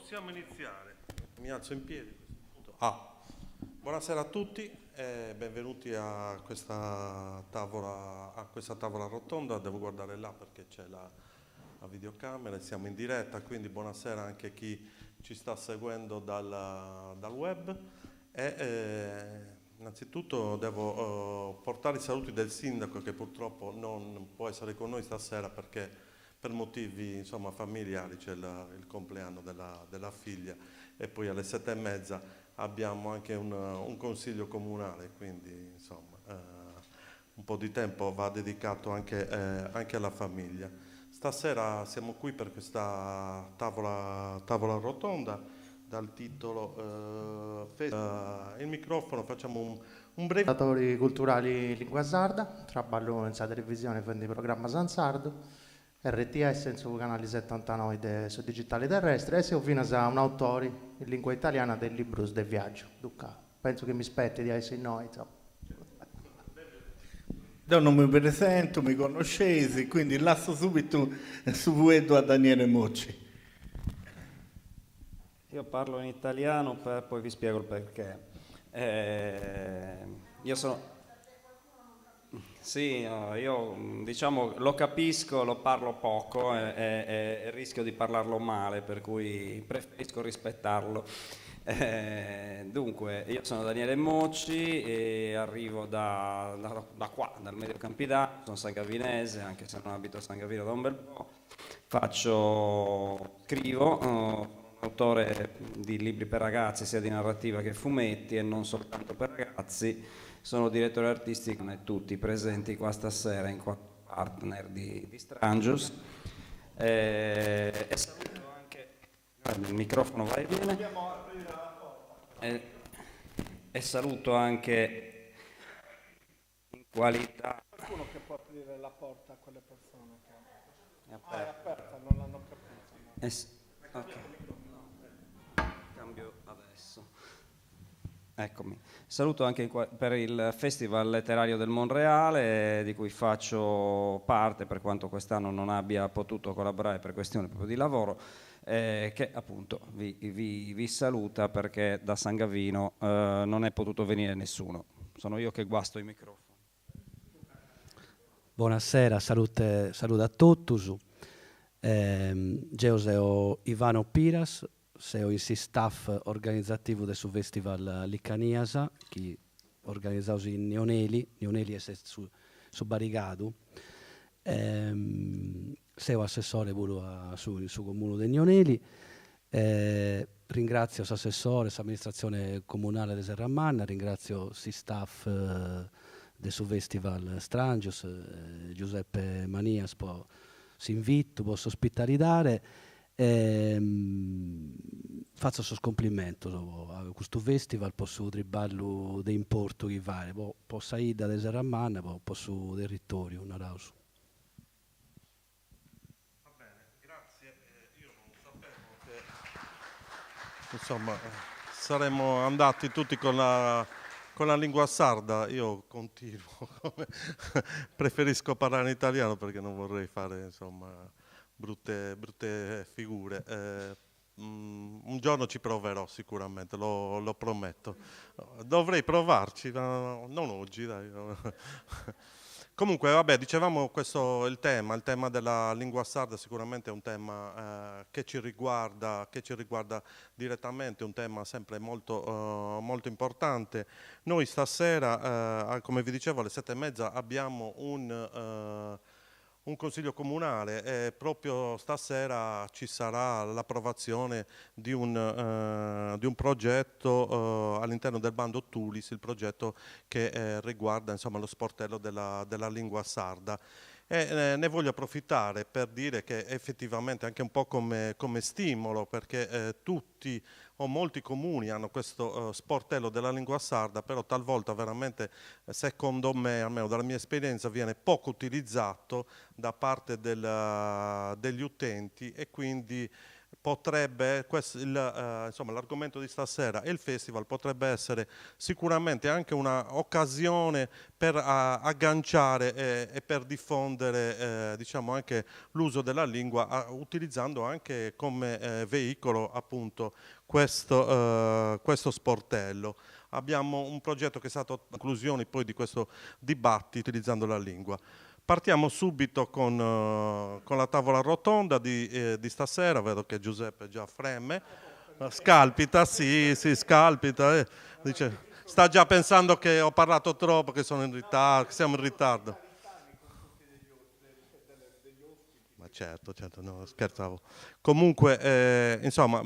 Possiamo iniziare. Mi alzo in piedi. Buonasera a tutti e benvenuti a questa tavola rotonda. Devo guardare là perché c'è la videocamera e siamo in diretta, quindi buonasera anche a chi ci sta seguendo dal web. Innanzitutto devo portare i saluti del sindaco che purtroppo non può essere con noi stasera perché per motivi insomma, familiari c'è il compleanno della figlia e poi alle 7:30 abbiamo anche un consiglio comunale, quindi insomma un po' di tempo va dedicato anche alla famiglia. Stasera siamo qui per questa tavola rotonda dal titolo il microfono, facciamo un breve... Culturali Lingua Sarda, trabalho in televisione per il programma Sansardo, RTS in su canale 79 su digitale terrestre e se ho fino a un autore in lingua italiana del libro del viaggio. Dunque, penso che mi spetti di essere noi. Insomma. Io non mi presento, mi conoscesi, quindi lascio subito su Vuedo a Daniele Mocci. Io parlo in italiano, poi vi spiego il perché. Io sono... Sì, no, io diciamo lo capisco, lo parlo poco e rischio di parlarlo male, per cui preferisco rispettarlo. Dunque, io sono Daniele Mocci e arrivo da qua, dal Medio Campidano, sono sangavinese, anche se non abito a San Gavino da un bel po'. Scrivo, autore di libri per ragazzi, sia di narrativa che fumetti e non soltanto per ragazzi. Sono direttore artistico e tutti presenti qua stasera in quanto partner di Strangius. E saluto anche... il microfono va e viene. E saluto anche in qualità... Qualcuno che può aprire la porta a quelle persone che... È aperta. È aperta, non l'hanno capito. Ok. Cambio adesso. Eccomi. Saluto anche per il Festival Letterario del Monreale, di cui faccio parte, per quanto quest'anno non abbia potuto collaborare per questioni proprio di lavoro, che appunto vi saluta perché da San Gavino non è potuto venire nessuno. Sono io che guasto i microfoni. Buonasera, salute a tutti. Io sono Ivano Piras, sono il staff organizzativo del Festival Licaniasa, che organizzato in Nioneli è su Barigado. Sono assessore sul comune di Nioneli. Ringrazio l'assessore, l'amministrazione comunale di Serramanna, ringrazio il staff del Festival Strangius, Giuseppe Manias, si invito, posso ospitalizzare. Faccio questo complimento a questo festival, posso triballo di importo che vale, posso ir da Serramanna, posso del territorio, un aplauso. Va bene, grazie. Io non sapevo che insomma saremmo andati tutti con la lingua sarda. Io continuo, preferisco parlare in italiano perché non vorrei fare insomma brutte figure. Un giorno ci proverò sicuramente, lo prometto. Dovrei provarci, ma non oggi, dai. Comunque, vabbè, dicevamo il tema della lingua sarda sicuramente è un tema che ci riguarda direttamente, un tema sempre molto importante. Noi stasera, come vi dicevo, alle 7:30 abbiamo un consiglio comunale e proprio stasera ci sarà l'approvazione di un progetto all'interno del bando Tulis, il progetto che riguarda insomma, lo sportello della lingua sarda. E ne voglio approfittare per dire che effettivamente anche un po' come stimolo, perché tutti o molti comuni hanno questo sportello della lingua sarda, però talvolta veramente, secondo me, almeno dalla mia esperienza, viene poco utilizzato da parte degli utenti e quindi potrebbe, insomma, l'argomento di stasera e il festival potrebbe essere sicuramente anche un'occasione per agganciare e per diffondere diciamo anche l'uso della lingua, utilizzando anche come veicolo appunto questo sportello. Abbiamo un progetto che è stato a conclusioni poi di questo dibattito utilizzando la lingua. Partiamo subito con la tavola rotonda di stasera. Vedo che Giuseppe già freme, scalpita, sì, scalpita. Dice, sta già pensando che ho parlato troppo, che sono in ritardo, che siamo in ritardo. Ma certo, no, scherzavo. Comunque, insomma,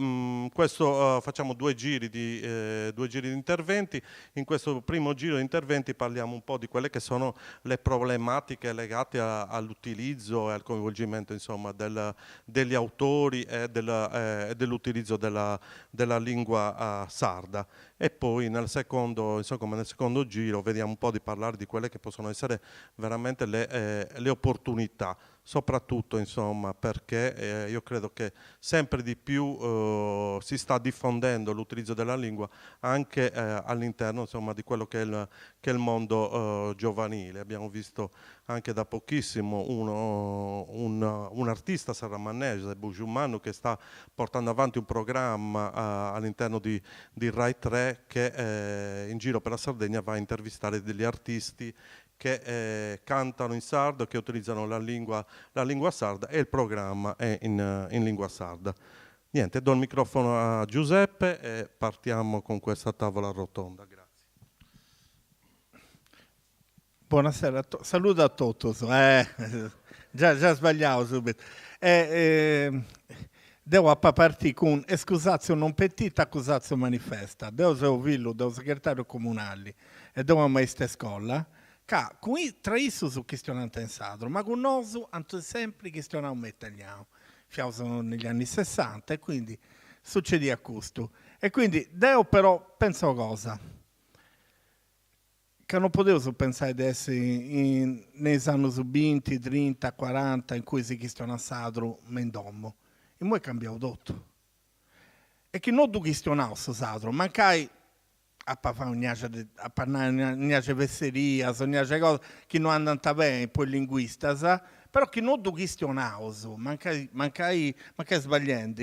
questo facciamo due giri di interventi. In questo primo giro di interventi parliamo un po' di quelle che sono le problematiche legate all'utilizzo e al coinvolgimento, insomma, degli autori e dell'utilizzo della lingua sarda. E poi nel secondo giro vediamo un po' di parlare di quelle che possono essere veramente le opportunità, soprattutto insomma perché io credo che sempre di più si sta diffondendo l'utilizzo della lingua anche all'interno insomma di quello che è il mondo giovanile. Abbiamo visto anche da pochissimo un artista serramannese, Bugiumanu, che sta portando avanti un programma all'interno di Rai 3 che in giro per la Sardegna va a intervistare degli artisti che cantano in sardo, che utilizzano la lingua sarda, e il programma è in lingua sarda. Niente, do il microfono a Giuseppe e partiamo con questa tavola rotonda. Grazie. Buonasera, saluto a tutti. Già sbagliavo subito. Devo partire con escusazio non petita, accusazio manifesta. Devo essere figlio del segretario comunale e devo maestra scuola. Qui tra isso su questionante in sadro, ma con noi hanno sempre questionato un italiano. Siamo negli anni 60 e quindi succedeva questo. E quindi devo però pensare cosa. Che non potevo pensare di essere nei anni 20, 30, 40 in cui si questionava sadro mendommo. E poi è cambiato tutto. E che non tu questionavo questo sadro, mancai a parlare un'altra vesseria, un'altra cosa che non andano bene, poi linguista, però che non tu questionavo, mancai sbagliando,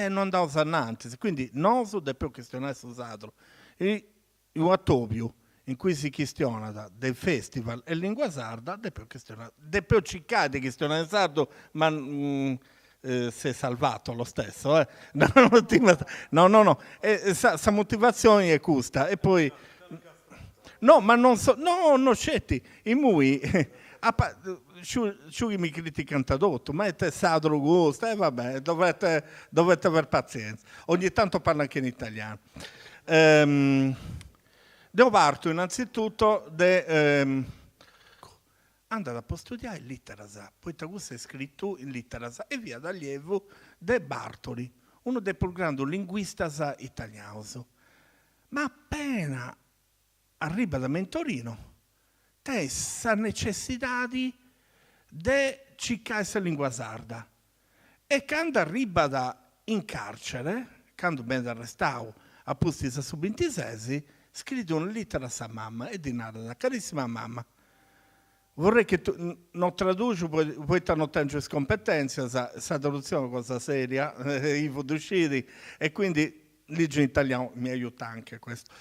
non andavo avanti. Quindi non dobbiamo questionare questo sadro. E il Wattopio, in cui si questiona del festival e lingua sarda, dobbiamo cercare di questionare il sardo, ma si è salvato lo stesso. No. Questa motivazione è questa. E poi... No, ma non so... No, scetti. I mui... Ciò mi criticano tutto, ma è sadro gusto, vabbè, dovete aver pazienza. Ogni tanto parlo anche in italiano. Devo parto innanzitutto andare a studiare in litterasa, poi questo è scritto in litterasa e via d'allievo De Bartoli, uno dei più grandi linguisti italiani. Ma appena arriva da Mentorino, c'è questa necessità di cercare la lingua sarda. E quando arriva in carcere, quando viene arrestato a Pustisa su 26, scrive una lettera a sua mamma e dice: carissima mamma, vorrei che tu non traduci, poi non tengo scompetenze, questa traduzione è una cosa seria, io d'uscire, e quindi legge in italiano mi aiuta anche questo.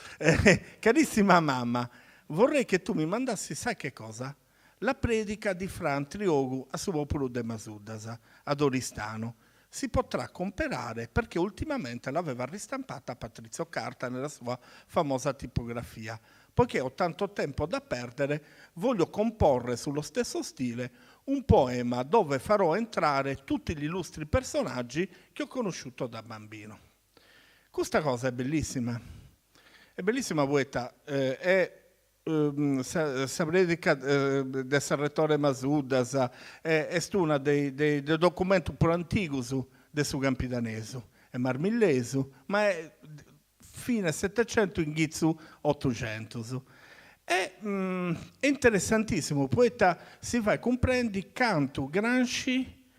Carissima mamma, vorrei che tu mi mandassi, sai che cosa? La predica di Fran Triogu a suo popolo de Masudasa, ad Oristano. Si potrà comprare perché ultimamente l'aveva ristampata Patrizio Carta nella sua famosa tipografia. Poiché ho tanto tempo da perdere, voglio comporre sullo stesso stile un poema dove farò entrare tutti gli illustri personaggi che ho conosciuto da bambino. Questa cosa è bellissima. È bellissima, poeta. Sa predica del Sarretore Masudas è una dei documenti più antichi del suo campidanese. È marmilleso, ma è fine 700 inizio 800. È interessantissimo, poeta si fa comprendere quanto Gramsci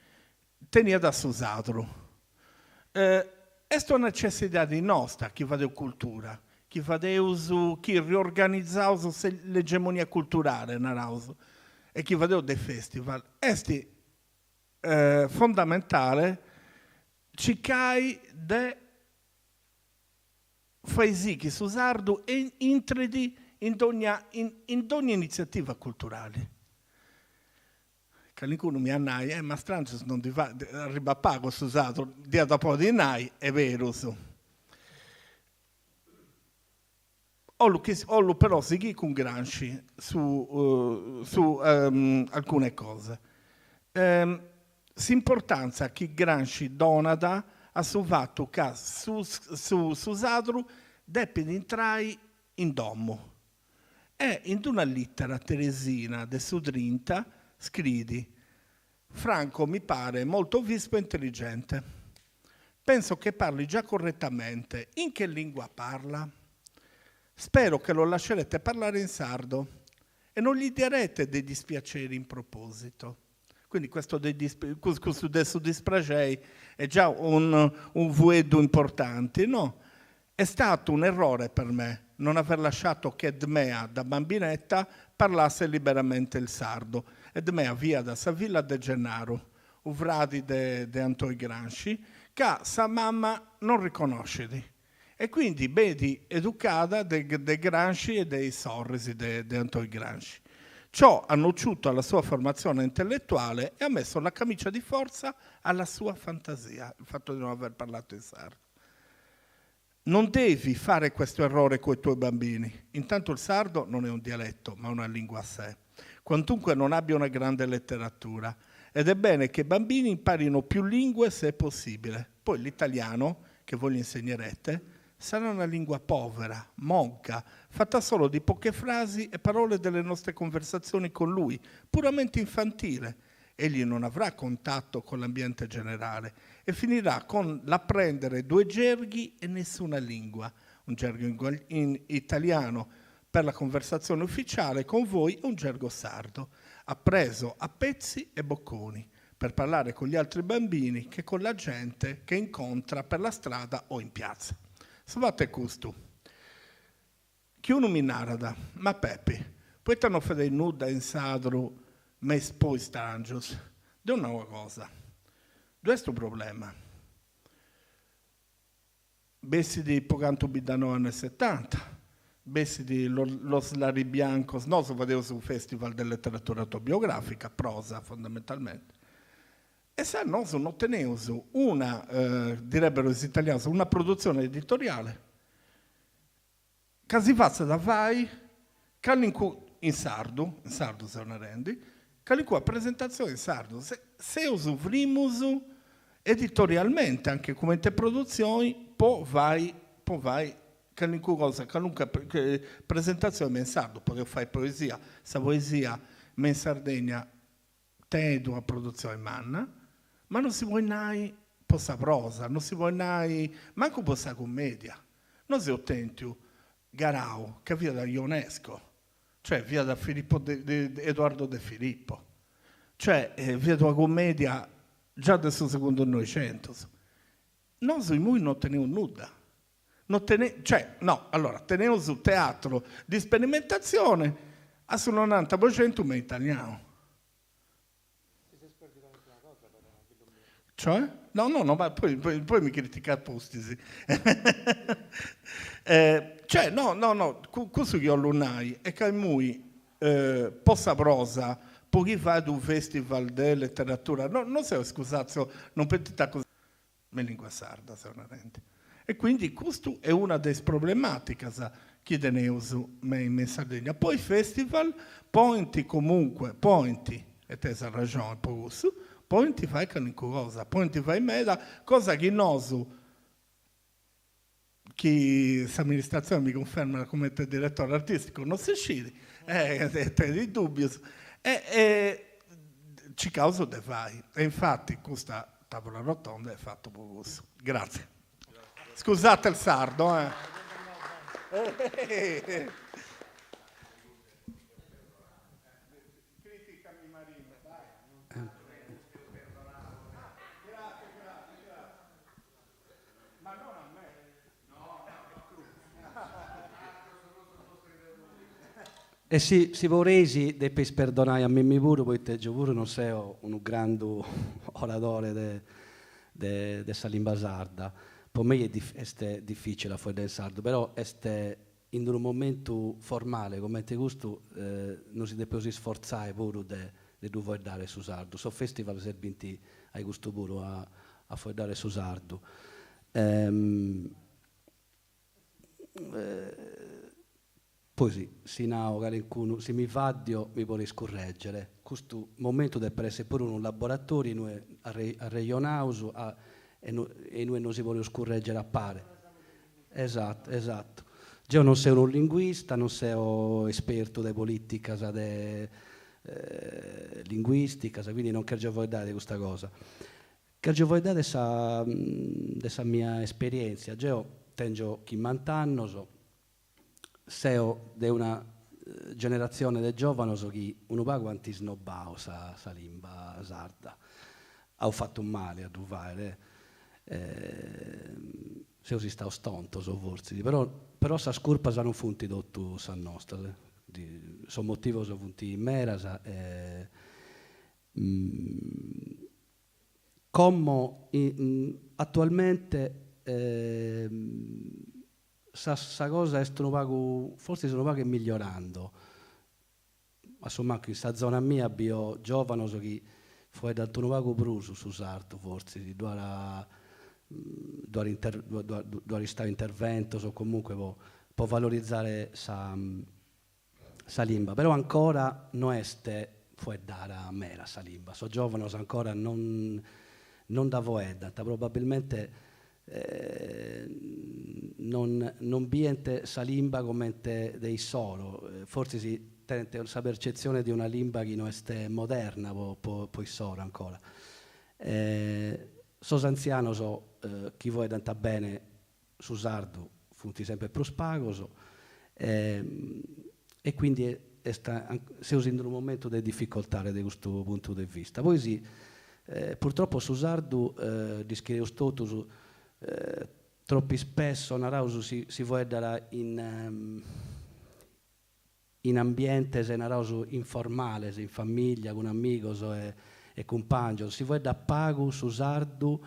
tenia da suo sadro. È una necessità di nostra, chi fa cultura, chi fa chi riorganizza l'egemonia culturale, e chi fa dei festival. È fondamentale cicai de fai sì che su sardo intridi in ogni iniziativa culturale. Che qualcuno mi annai, ma strange non ti fa, arriva a pago su sardo, dia dopo di nai, è vero. Ollo però seguì con Gramsci su alcune cose. L'importanza che Gramsci donada ha sul fatto che su Sadru deve entrare in domo. E in una lettera teresina del Sudrinta scrivi: Franco mi pare molto vispo e intelligente. Penso che parli già correttamente. In che lingua parla? Spero che lo lascerete parlare in sardo e non gli darete dei dispiaceri in proposito. Quindi questo del dispiacere è già un vuedo importante, no? È stato un errore per me non aver lasciato che Edmea, da bambinetta, parlasse liberamente il sardo. Edmea via da Savilla de Gennaro, uvradi de Antoi Gramsci, che sa mamma non riconosce. E quindi vedi educata dei Gramsci e dei sorrisi di Antoi Gramsci. Ciò ha nociuto alla sua formazione intellettuale e ha messo la camicia di forza alla sua fantasia, il fatto di non aver parlato in sardo. Non devi fare questo errore con i tuoi bambini. Intanto il sardo non è un dialetto, ma una lingua a sé. Quantunque non abbia una grande letteratura. Ed è bene che i bambini imparino più lingue se è possibile. Poi l'italiano, che voi gli insegnerete, sarà una lingua povera, monca, fatta solo di poche frasi e parole delle nostre conversazioni con lui, puramente infantile. Egli non avrà contatto con l'ambiente generale e finirà con l'apprendere 2 gerghi e nessuna lingua. Un gergo in italiano per la conversazione ufficiale con voi e un gergo sardo, appreso a pezzi e bocconi, per parlare con gli altri bambini che con la gente che incontra per la strada o in piazza. Savate questo. Chi uno mi narra, ma Peppe, poi ti hanno fatto nuda in sadro, ma poi strangios. Di una cosa. Questo è il problema. Bessi di Pocanto Bidano anni 70, bessi di Los Laribiancos, no, so vedevo su un festival di letteratura autobiografica, prosa fondamentalmente. E se no, non ottenevo una, direbbero gli italiani, una produzione editoriale che si faccia da vai, in sardo se ne rendi, che a presentazione in sardo. Se usufrimus editorialmente, anche come te produzioni, poi vai, qualunque presentazione in sardo, potevo fare poesia, se poesia in Sardegna, tedo a produzione manna, ma non si vuole mai possa prosa, non si vuole mai manco possa commedia. Non si ottentu Garau, che via da Ionesco, cioè via da Edoardo De Filippo, cioè via da commedia già del secondo Novecento. Non si non ottenevo nulla. Tenevo su teatro di sperimentazione a sul 90% ma italiano. Cioè? No, ma poi mi critica Postisi. Questo che io allunai è che lui possa prosa, poi va ad un festival di letteratura, non so, scusate, non petita cosa, ma in lingua sarda, se non rende. E quindi questa è una delle problematiche che tenevo in Sardegna. Poi il festival, ponti, e te hai ragione, poi ti fai cosa, poi ti fai meda, cosa che nosu, che l'amministrazione mi conferma come direttore artistico, non si scende, te di dubbio, ci causa de fai. E infatti questa tavola rotonda è fatta per questo. Grazie. Scusate il sardo, E si vorrei depois perdonare a me pure, perché io pure non sono un grande oratore de questa lingua sarda. Per me è difficile fare del sardo, però in un momento formale come questo non si deve sforzare pure di dover dare su sardo. So festival servinti a questo pure a fare dare su sardo. Poi sì, se mi vadio mi può scorreggere. Questo momento deve essere pure un laboratorio noi a Regionauso e noi non si vuole scorreggere a pare. Esatto, esatto. Io non sono un linguista, non sono esperto di politica, di linguistica, quindi non credo voi dare questa cosa. Credo voi dare questa mia esperienza. Io tengo 50 anni, sono di una generazione di giovani che non va quanti snobbao sa lingua sarda. Ho fatto un male a duvare. Se si sta stonto, forse, però sa scurpa non funti tutto sa nostra. Sono motivo sono funti in merasa. Come attualmente questa cosa forse sono che migliorando. Insomma, in questa zona mia abbiamo giovani che fuori dal tuo vago bruso su sarto, forse si dovrà stare intervento o comunque può valorizzare sa lingua, però ancora non è fuori dare mera sa lingua. So giovani ancora non da voeda, probabilmente non biente sa lingua come dei solo, forse si tende questa percezione di una lingua che non è moderna, poi solo ancora. Sos anzianos chi vuole tanta bene su sardo funti sempre più spagoso e quindi siamo in un momento di difficoltà da questo punto di vista. Poi sì, purtroppo su sardo dischiamo tutti troppo spesso narauso si vuole dare in ambiente narauso informale, in famiglia, con amigos e compagni, si vuole da pago su sardu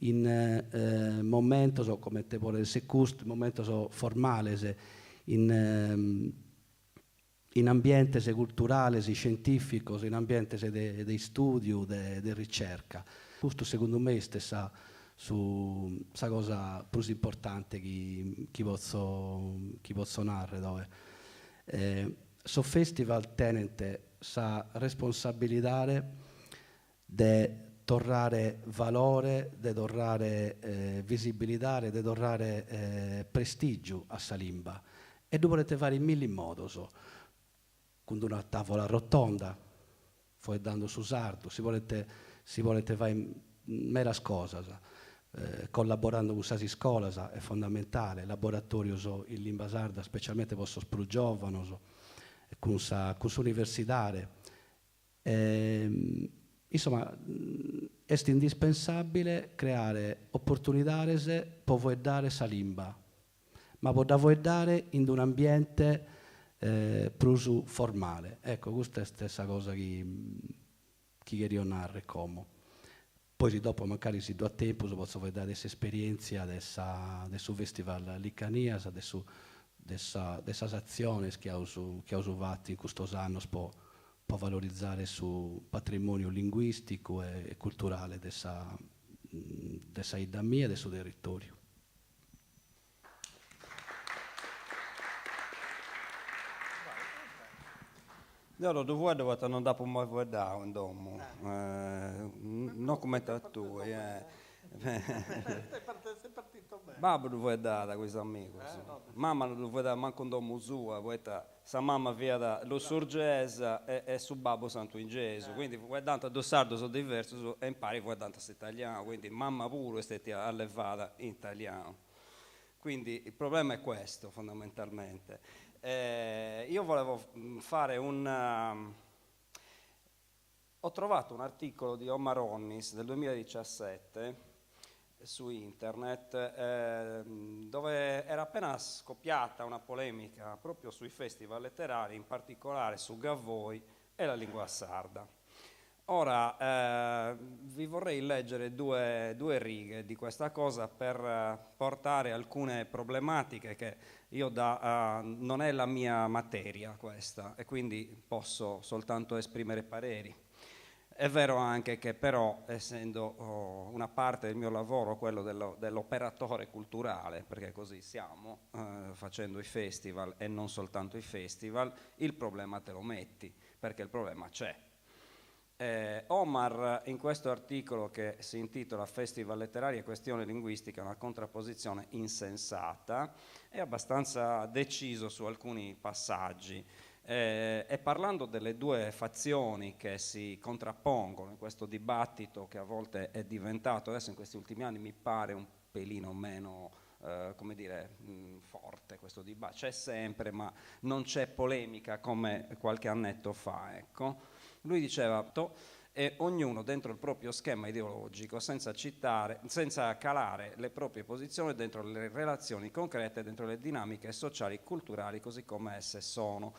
in momentos come te vuole se cust momentos formales in ambientes culturales scientificos in ambientes di studio di ricerca. Questo secondo me è stessa sa cosa più importante che posso narrare dove so festival tenente sa responsabilità di tornare valore, di tornare visibilità, di tornare prestigio a Salimba e dovrete fare in mille modi con una tavola rotonda poi dando su sardo si volete fare in meras cose collaborando con questa scuola è fondamentale laboratorio in lingua sarda specialmente per i giovani con questa università insomma è indispensabile creare opportunità per voi dare questa lingua ma per da voi dare in un ambiente più formale ecco questa è la stessa cosa che voglio narrare come poi dopo magari si do a tempo posso vedere questa esperienza del festival Licanias dessas azioni che ho fatto in questi anni per valorizzare il patrimonio linguistico e culturale dessa idea mia e del suo territorio. Allora, tu vuoi che non dopo mai vuoi dare un domo, non come tu, Sei partito bene. Babbo lo vuoi dare da questo amico, mamma non lo vuoi dare manco un domo sua, sa mamma via da lo sorgesa e su babbo santo in Gesù, quindi vuoi tanto do sardo sono diverso e impari vuoi tanto italiano, quindi mamma pure è allevata in italiano. Quindi il problema è questo fondamentalmente. Io volevo fare ho trovato un articolo di Omar Onnis del 2017 su internet, dove era appena scoppiata una polemica proprio sui festival letterari, in particolare su Gavoi e la lingua sarda. Ora vi vorrei leggere due righe di questa cosa per portare alcune problematiche che io non è la mia materia questa, e quindi posso soltanto esprimere pareri. È vero anche che però, essendo una parte del mio lavoro quello dell'operatore culturale, perché così siamo, facendo i festival e non soltanto i festival, il problema te lo metti, perché il problema c'è. Omar, in questo articolo che si intitola Festival letterari e questione linguistica, una contrapposizione insensata, è abbastanza deciso su alcuni passaggi. E parlando delle due fazioni che si contrappongono in questo dibattito, che a volte è diventato, adesso in questi ultimi anni mi pare un pelino meno forte questo dibattito, c'è sempre ma non c'è polemica come qualche annetto fa, ecco. Lui diceva e ognuno dentro il proprio schema ideologico, senza calare le proprie posizioni dentro le relazioni concrete, dentro le dinamiche sociali e culturali così come esse sono.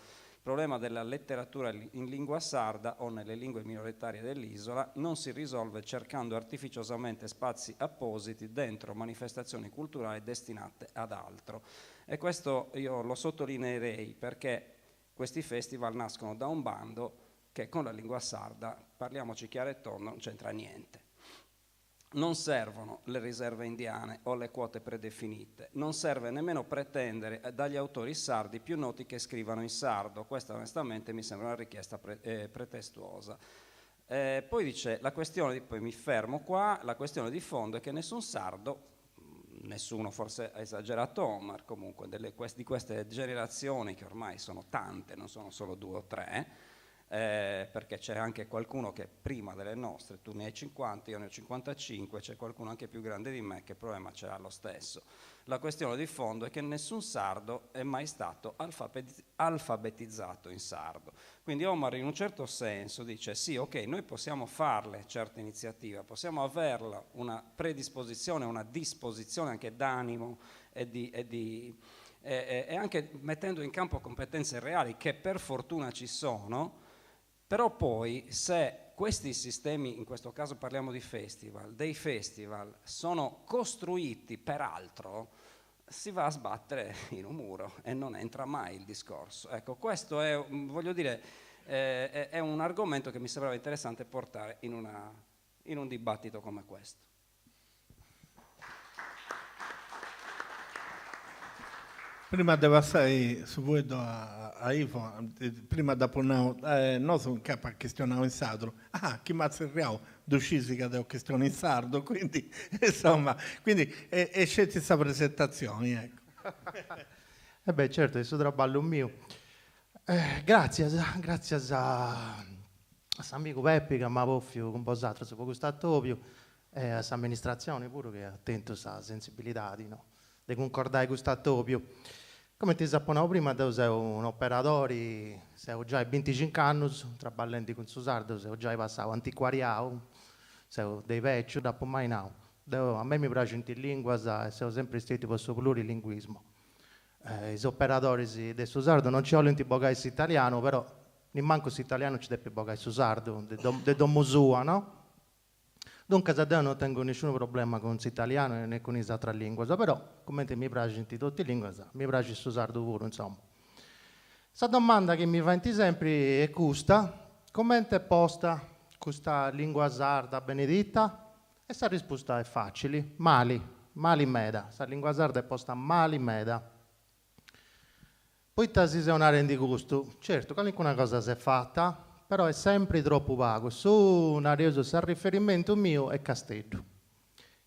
Il problema della letteratura in lingua sarda o nelle lingue minoritarie dell'isola non si risolve cercando artificiosamente spazi appositi dentro manifestazioni culturali destinate ad altro. E questo io lo sottolineerei perché questi festival nascono da un bando che con la lingua sarda, parliamoci chiaro e tondo, non c'entra niente. Non servono le riserve indiane o le quote predefinite, non serve nemmeno pretendere dagli autori sardi più noti che scrivano in sardo, questa onestamente mi sembra una richiesta pretestuosa. Poi dice, poi mi fermo qua, la questione di fondo è che nessun sardo, nessuno forse ha esagerato Omar, comunque di queste generazioni che ormai sono tante, non sono solo 2 o 3, perché c'è anche qualcuno che prima delle nostre, tu ne hai 50, io ne ho 55, c'è qualcuno anche più grande di me che il problema ce l'ha lo stesso. La questione di fondo è che nessun sardo è mai stato alfabetizzato in sardo. Quindi Omar in un certo senso dice sì, ok, noi possiamo farle certe iniziative, possiamo averla una predisposizione, una disposizione anche d'animo e anche mettendo in campo competenze reali che per fortuna ci sono. Però poi se questi sistemi, in questo caso parliamo di festival, dei festival sono costruiti per altro, si va a sbattere in un muro e non entra mai il discorso. Ecco, questo è, voglio dire, è un argomento che mi sembrava interessante portare in un dibattito come questo. Prima da passare su voi a Ivo, prima da pornare, noi sono capo a questionare in sardo. Chi mazzerriamo d'uscisi che devo questionare in sardo, quindi insomma, è scelta questa presentazione, ecco. Certo, questo trabalho mio. Grazie a amico Peppi che mi ha poffio con Bosatro, se può gustare Topio, e a amministrazione pure che è attento a sensibilità di concordare con questo Topio. Come ti sappiamo prima, tu sei un operatore, sei già 25 anni, traballando con Susardo, sei già passato antiquariato, sei dei vecchi, dopo mai no. A me mi piace in lingua e siamo sempre stati per il plurilinguismo. I operatori di Susardo non ci vogliono bogare italiano, però neanche l'italiano ci deve bogare Susardo, di Domosua, no? Dunque, non tengo nessun problema con l'italiano né con le altre lingue, però, come mi piace in tutte le lingue, mi piace il sardo pure, insomma. Questa domanda che mi fa sempre è questa: come è posta questa lingua sarda benedetta? E questa risposta è facile: mali meda. Questa lingua sarda è posta mali meda. Poi si suonare di gusto, certo, qualcuna cosa si è fatta, però è sempre troppo vago. Su una reso il riferimento mio è Castello,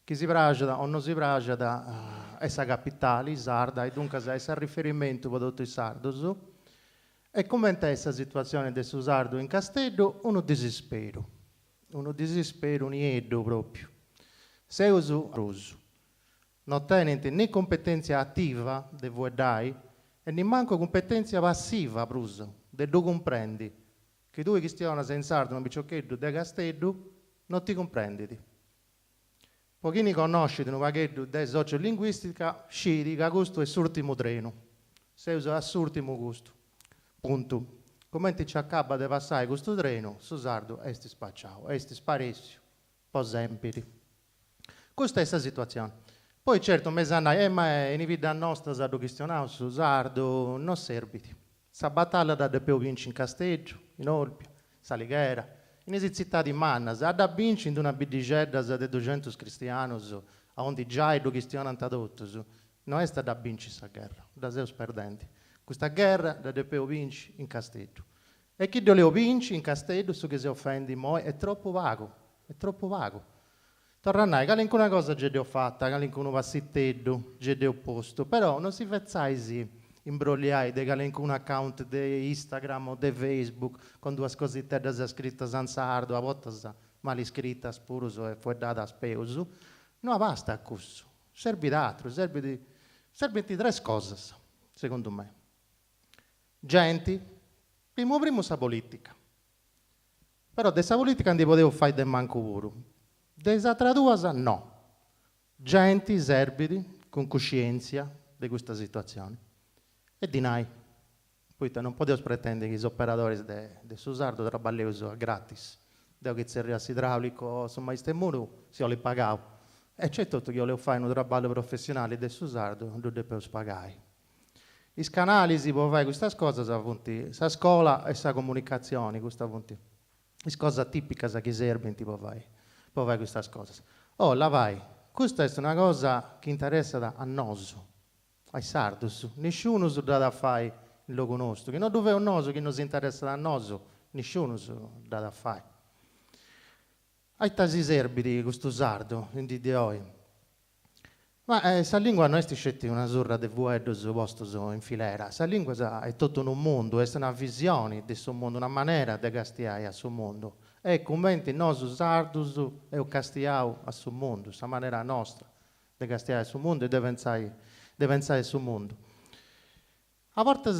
che si piace o non si piace da essa capitale, sarda, e dunque se è riferimento per tutto il sardo. E come è questa situazione del sardo in Castello? Uno disespero, un iedo proprio. Se uso roso, non tenete né competenza attiva di voi dai, e neanche competenza passiva, Bruso, de tu comprendi. Che tu che stiano senza sardo, un bicciochetto di Castello, non ti comprendi. pochini conoscete un pacchetto di sociolinguistica, scidi che questo è l'ultimo treno. Se usa l'ultimo gusto. Punto. Come ti ci accaba di passare questo treno, su sardo è spacciato, è sparecchio, po' sempiti. Questa è la situazione. Poi certo, mi sanno, ma è in vita nostra, sardo questionato, su sardo, non serviti. Sa battaglia da più vince in Casteggio, in Olbia, Salighera, in città di Mannas, da vince in una bidigedda di 200 cristiani, a onde già i cristiani hanno tradotto, non è stata da vince questa guerra, da Zeus perdenti. Questa guerra da più vince in Casteggio. E chi le vince in Casteggio, su che si offende, è troppo vago, è troppo vago. Tornai, che una cosa già ho fatta, che un passittedo già ho posto, però non si fezzai imbrogliai di un account di Instagram o di Facebook con due cosette scritte sansardo, a volte mal scritte, spuruso e poi data a speuso. No, basta a questo. Serve d'altro, serve di tre cose, secondo me. Gente, primo sa politica. Però dessa politica non potevo fare del manco puro. Desa traduasa no. Gente, serbidi, con coscienza di questa situazione. E dinai. Poi non potevo pretendere che gli operatori di Susardo trabalhano gratis. Devo che c'è il idraulico, insomma, questo muro, se io li pagavo. E c'è tutto che io le fare un lavoro professionale di Susardo, non devo pagare. I canali si può fare queste cose, la scuola e la comunicazione, questa punti. È cosa tipica che serve, può fare queste cose. Oh, la vai. Questa è una cosa che interessa a noi, ai sardos. Nessuno da fare lo conosco. Che non dove un noso che non si interessa a noi, nessuno da fare. Ai tasi serbi di questo sardo, quindi di oggi. Ma questa lingua non è scetti una surra di vuedos vostos in filera. Questa lingua è tutto un mondo, è una visione di questo mondo, una maniera di castiare a suo mondo. E commenti noi sardos e o castiamo a suo mondo, questa maniera nostra di castiare a suo mondo e di pensare sul mondo. A volte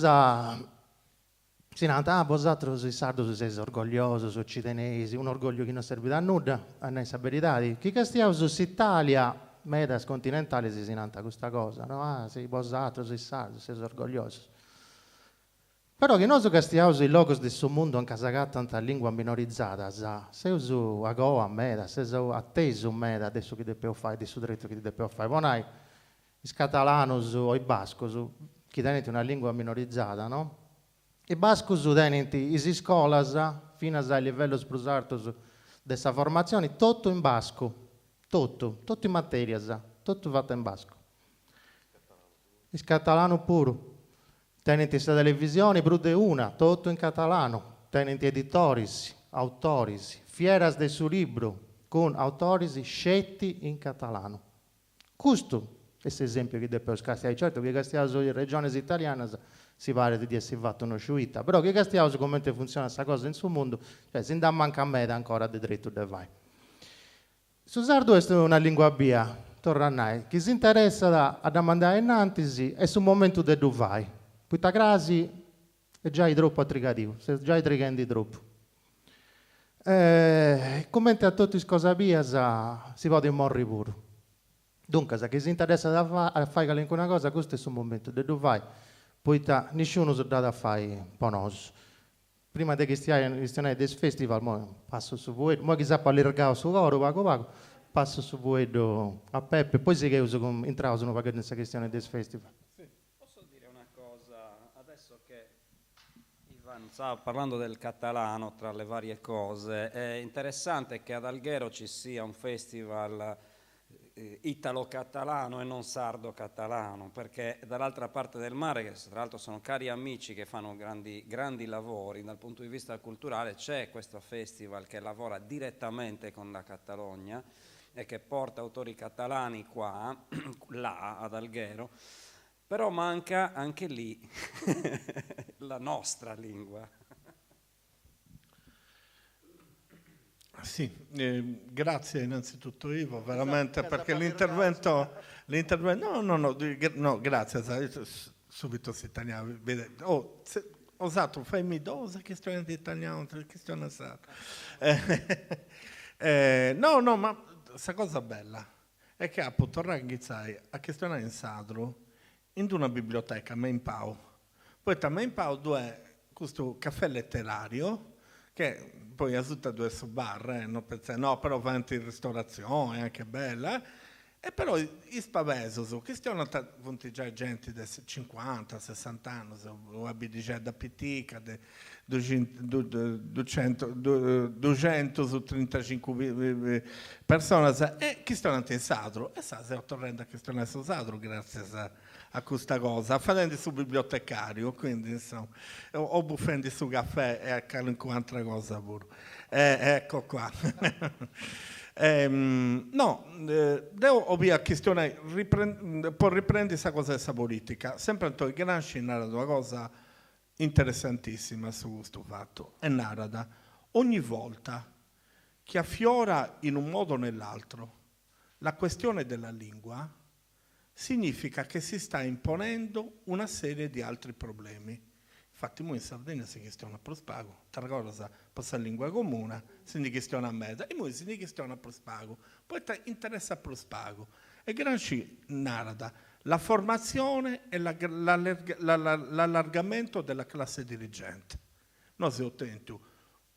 si nota, vosaltros i sardos siete orgogliosi, ci tenesi, un orgoglio che non serve a nulla, a noi verità. Chi castiamo sull'Italia, medas continentale si nanta questa cosa, no? Ah, sì, vosaltros i sardos siete orgogliosi. Però che noi castiamo i logos del suo mondo anche se tanta lingua minorizzata, se uso a goa a meda, se uso atteso a meda, adesso che devo fare, adesso dritto che devo fare, bonai, i catalanos o i bascos, che tenete una lingua minorizzata, no? I bascos tenete i scolas fino a livello sprusartos dessa formazione, tutto in basco, tutto in materia, tutto fatto in basco. Il catalano puro. Tenete questa televisione, brude una, tutto in catalano. Tenete editori, autori, fieras del suo libro con autori scelti in catalano. Questo è l'esempio che devo scastiare. Certo che castiamo in regioni italiane si pare di essere fatto una sciuita, però che castiamo come funziona questa cosa in suo mondo, cioè si dà manca a me ancora di dritto de vai. Su sardo è una lingua via, torna a noi, chi si interessa a mandare innanzi è sul momento di dove vai. Puita crasi è già troppo attricativo, è già trigando troppo. Come a tutti cosa via si può morire pure. Dunque, se chi si interessa a fare qualche cosa, questo è sul momento di dove vai. Puita nessuno si dà da fare un po' nos. Prima di questionare del festival, passo su voi, ora che sa parlergao su oro, pago, passo su voi a Peppe, poi si che uso entravo su una questa questione del festival. Posso dire una cosa, adesso che Ivan stava parlando del catalano tra le varie cose, è interessante che ad Alghero ci sia un festival italo-catalano e non sardo-catalano, perché dall'altra parte del mare, che tra l'altro sono cari amici che fanno grandi lavori dal punto di vista culturale, c'è questo festival che lavora direttamente con la Catalogna e che porta autori catalani qua, là ad Alghero, però manca anche lì la nostra lingua. Sì, grazie innanzitutto Ivo, veramente perché l'intervento no, grazie, subito si tagliava, ho usato, fammi dose questione di italiano, questione no, ma questa cosa bella, è che appunto tornare a questionare in sadro in una biblioteca, Main Pau. Poi da Main Pau due questo caffè letterario, che poi a tutta due su bar, non pensare, no, però va in ristorazione, è anche bella. E però i spavesos, che stiano già gente di 50, 60 anni, o abiti già da pitica, 200 su 35 persone, e che stanno in sadro, e sa se ho tornato a che stanno in sadro grazie a questa cosa, facendo su bibliotecario, quindi insomma, o buffendi su caffè e a qualunque altra cosa pure. Ecco qua. Devo ovvia questione può riprendere questa cosa della politica. Sempre Antonio Gramsci narra una cosa interessantissima su questo fatto. E narra ogni volta che affiora in un modo o nell'altro la questione della lingua, significa che si sta imponendo una serie di altri problemi. Infatti, noi in Sardegna si questiona a prospago, Tarragona passa la lingua comune, si questiona a mezza, e noi si questiona a prospago, poi interessa a prospago. E Gramsci narra la formazione e l'allargamento della classe dirigente. Noi si ottentu,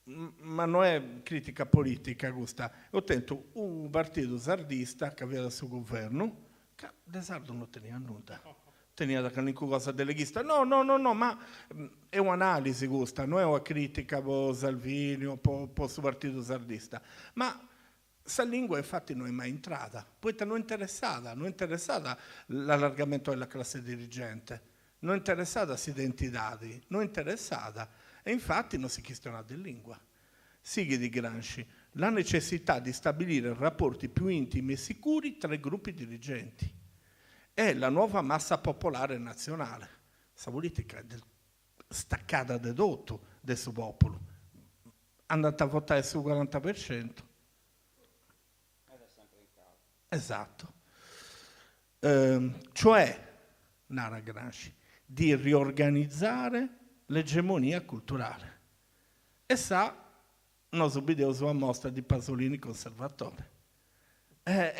ma non è critica politica questa, ottentu un partito sardista che aveva il suo governo, che de sardo non tenia nulla. Tenia da qualunque cosa del leghista. No, ma è un'analisi questa, non è una critica per Salvini o per il partito sardista. Ma questa lingua infatti non è mai entrata, poi non è interessata l'allargamento della classe dirigente, non è interessata queste identità, non è interessata. E infatti non si questiona di lingua. Sighi di Gramsci, la necessità di stabilire rapporti più intimi e sicuri tra i gruppi dirigenti. È la nuova massa popolare nazionale. Questa politica è staccata da tutto del suo popolo. Andata a votare sul 40%. Ed è sempre in caso. Esatto. Cioè, narra Gramsci, di riorganizzare l'egemonia culturale. E sa, non subito sua mostra di Pasolini conservatore.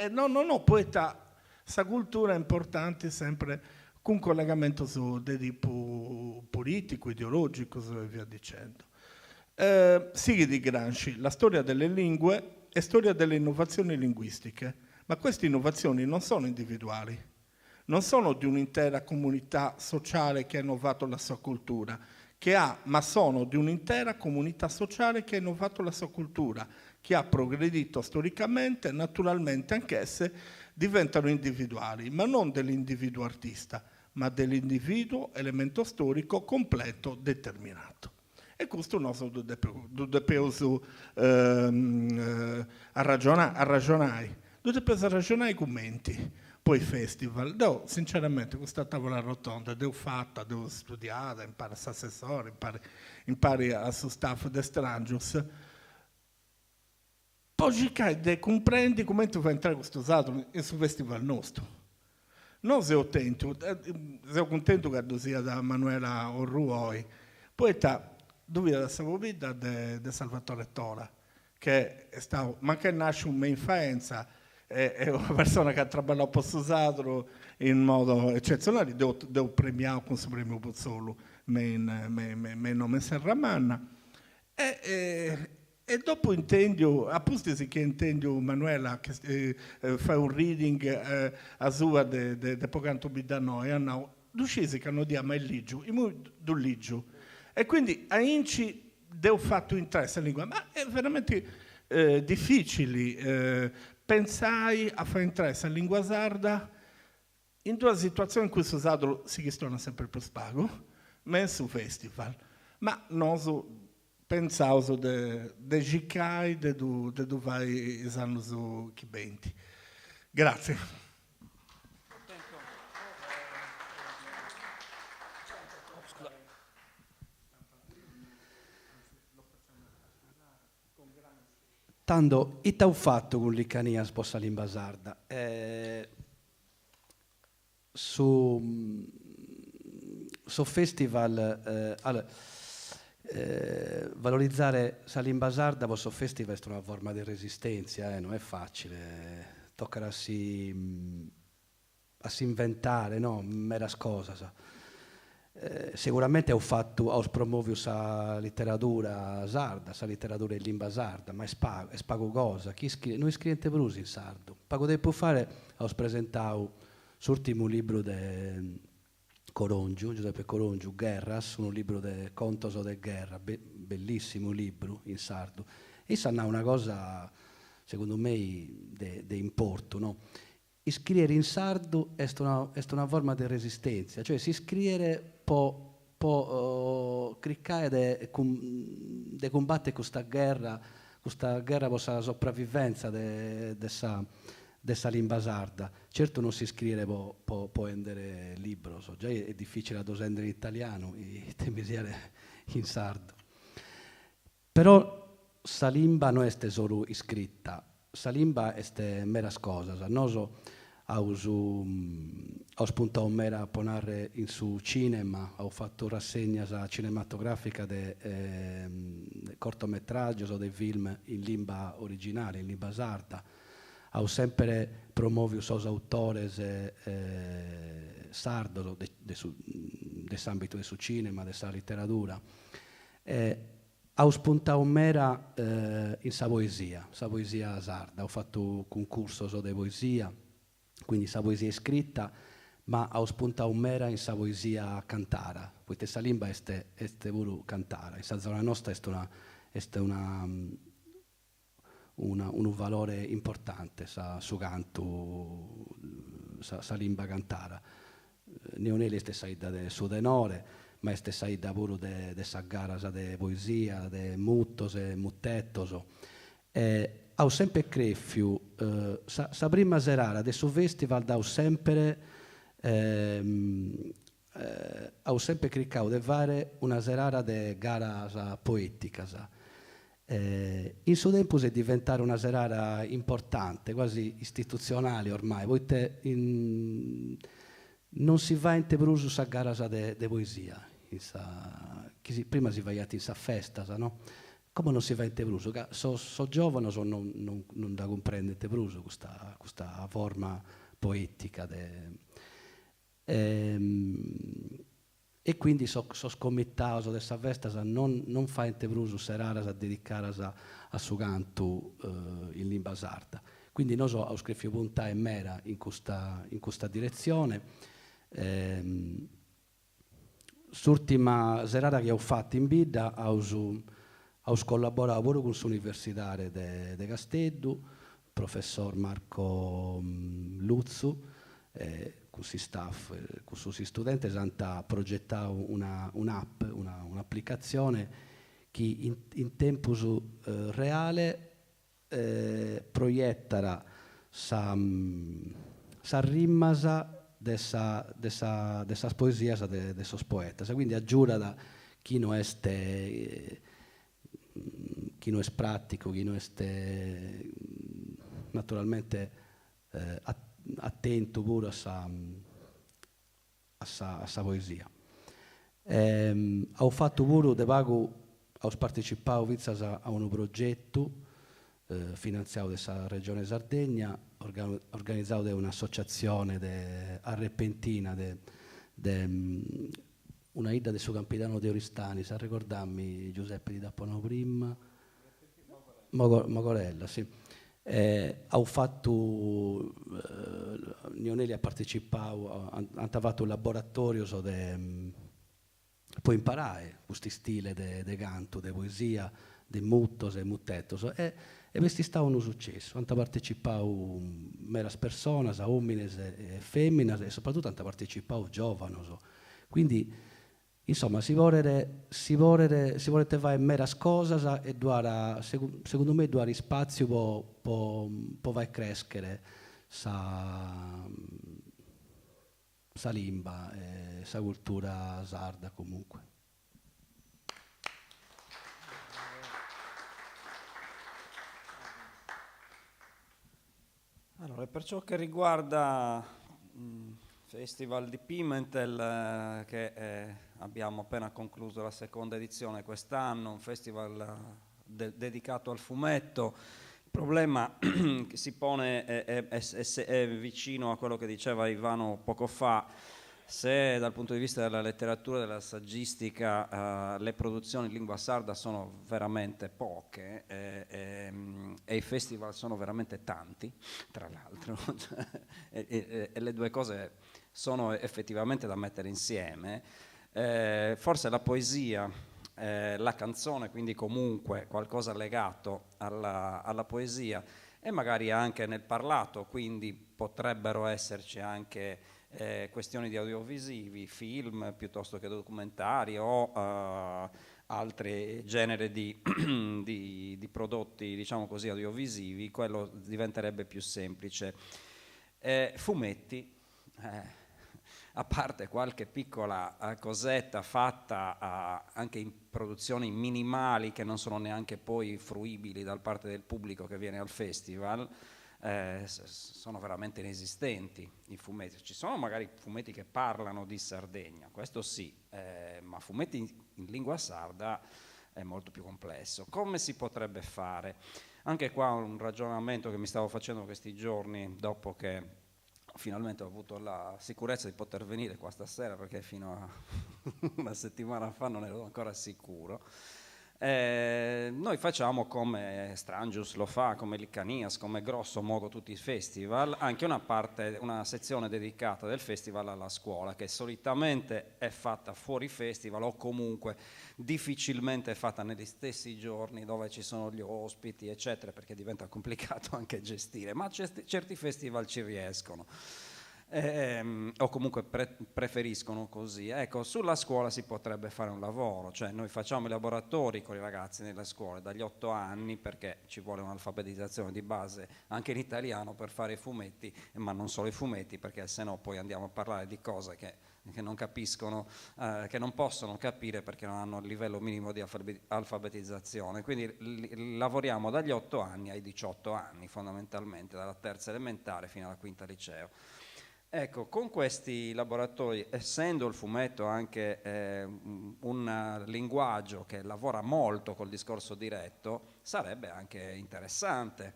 No, poeta. Questa cultura è importante sempre con collegamento di tipo politico, ideologico e via dicendo. Sighi di Gramsci, la storia delle lingue è storia delle innovazioni linguistiche, ma queste innovazioni non sono individuali, non sono di un'intera comunità sociale che ha innovato la sua cultura, ma sono di un'intera comunità sociale che ha innovato la sua cultura, che ha progredito storicamente e naturalmente anch'esse diventano individuali, ma non dell'individuo artista, ma dell'individuo elemento storico completo determinato. E questo non so dobbiamo ragionare. Dobbiamo ragionare i commenti, poi festival. Sinceramente, questa tavola rotonda devo fatta, devo studiata, impari a essere assessore, impari a suo staff di Strangius. Poi comprendi come tu vai a entrare questo usato in su festival nostro. Non sei contento che sia da Manuela Orruoi, poi dove da Savovida di Salvatore Tora, che è stato, ma che nasce un influenza, è una persona che ha lavorato per Susatro in modo eccezionale, devo premiare con il premio Pozzolo, me nome Serramanna. E dopo intendo, appunto che intendo Manuela che fa un reading a sua de Pocanto Bidano e hanno ducesi che hanno detto ma il ligio, il ligio. E quindi a Inci devo fatto interesse alla lingua, ma è veramente difficile pensare a fare interesse alla lingua sarda in due situazioni in cui si usato si chistono sempre per spago, ma su festival, ma non so pensavo de Gicai, de vai esano su Chibenti. Grazie. Tanto, e t'ho fatto con l'Icania sposta l'imba sarda. Su festival, valorizzare la lingua sarda, questo festival è una forma di resistenza, non è facile. toccare a si inventare, no? Mera cosa, sa. Sicuramente ho promosso sa letteratura sarda, sa letteratura in lingua sarda, ma è spago cosa? Noi scrivente brusi in sardo. Pago del può fare, ho presentato l'ultimo libro di Corongiu, Giuseppe Corongiu, Guerras, un libro di Contoso de Guerra, bellissimo libro in sardo. E sanno una cosa, secondo me, di importo, no? Scrivere in sardo è una forma di resistenza, cioè si scrivere può cliccare di combattere questa guerra per la sopravvivenza dessa lingua sarda. Certo non si scrivere può endere libro, già è difficile ad osendere in italiano, te misiere in sardo. Però sa lingua non è solo iscritta, sa lingua è mera cosa, noso ho spuntato mera a ponare in su cinema, ho fatto rassegna cinematografica di cortometraggi o dei film in lingua originale, in lingua sarda. Ho sempre promosso i suoi autori sardo dell'ambito del cinema, della letteratura. Ho spuntato mera in sa poesia sarda. Ho fatto un concorso di poesia, quindi sa poesia scritta, ma ho spuntato mera in sa poesia cantara, perché sa lingua è pure cantara. In sa zona nostra è un valore importante su canto, sa lingua cantara. Neonelli è saida del sudenore, ma è saida pure de sa gara de poesia, de muttos e muttettos. Ho sempre credo, sa prima serata del suo festival ho sempre criccato di fare una serata di gara poetica. In suo tempo è diventata una serata importante, quasi istituzionale ormai, poiché non si va in tebruso sa gara di poesia, prima si va in sa festa, no? Come non si va in tebruso? So giovane, non da comprendere in tebruso questa forma poetica. E quindi so scommettato di questa festa non fa in tebruso serara dedicare a suo canto in lingua sarda. Quindi noi ho scritto puntare mera in questa direzione. L'ultima serata che ho fatto in vita ho collaborato pure con l'Università di Casteddu, il professor Marco Luzzu, con il staff, con i suoi studenti, hanno progettato un'app, un'applicazione che in tempo reale proietterà sa rimasa dessas poesias de sos poetas, quindi aggiura da chi non è pratico, chi non è naturalmente attento pure a sa poesia. Ho fatto pure de pago, ho partecipato a un progetto finanziato dalla Regione Sardegna, organizzato da un'associazione arrepentina, una ida del suo capitano De Oristani, sa ricordarmi Giuseppe di Dappono prima? Mogorella, sì. Ho fatto, Nionelli ha partecipato, hanno fatto un laboratorio puoi imparare questo stile di canto, di poesia, di muttos e muttettos. E questo è stato un successo. Hanno partecipato meras persone, uomini e femmine, e soprattutto hanno partecipato giovani. Quindi, insomma, si vuole fare meras cose e secondo me dare spazio può vai crescere sa lingua e sa cultura sarda comunque. Allora, per ciò che riguarda il Festival di Pimentel, che abbiamo appena concluso la seconda edizione quest'anno, un festival dedicato al fumetto problema che si pone è vicino a quello che diceva Ivano poco fa. Se dal punto di vista della letteratura e della saggistica le produzioni in lingua sarda sono veramente poche e i festival sono veramente tanti, tra l'altro, e le due cose sono effettivamente da mettere insieme, forse la poesia, la canzone, quindi comunque qualcosa legato alla poesia, e magari anche nel parlato, quindi potrebbero esserci anche questioni di audiovisivi, film piuttosto che documentari o altri generi di prodotti, diciamo così, audiovisivi, quello diventerebbe più semplice. Fumetti, a parte qualche piccola cosetta fatta anche in produzioni minimali che non sono neanche poi fruibili da parte del pubblico che viene al festival, sono veramente inesistenti i fumetti. Ci sono magari fumetti che parlano di Sardegna, questo sì, ma fumetti in lingua sarda è molto più complesso. Come si potrebbe fare? Anche qua un ragionamento che mi stavo facendo questi giorni, dopo che finalmente ho avuto la sicurezza di poter venire qua stasera, perché fino a una settimana fa non ero ancora sicuro. Noi facciamo come Strangius lo fa, come Licanias, come grosso modo tutti i festival, anche una sezione dedicata del festival alla scuola, che solitamente è fatta fuori festival o comunque difficilmente è fatta negli stessi giorni dove ci sono gli ospiti, eccetera, perché diventa complicato anche gestire, ma certi festival ci riescono. O comunque preferiscono così. Ecco, sulla scuola si potrebbe fare un lavoro, cioè noi facciamo i laboratori con i ragazzi nelle scuole dagli 8 anni, perché ci vuole un'alfabetizzazione di base anche in italiano per fare i fumetti, ma non solo i fumetti, perché sennò poi andiamo a parlare di cose che non capiscono, che non possono capire perché non hanno il livello minimo di alfabetizzazione. Quindi lavoriamo dagli 8 anni ai 18 anni fondamentalmente, dalla terza elementare fino alla quinta liceo. Ecco, con questi laboratori, essendo il fumetto anche un linguaggio che lavora molto col discorso diretto, sarebbe anche interessante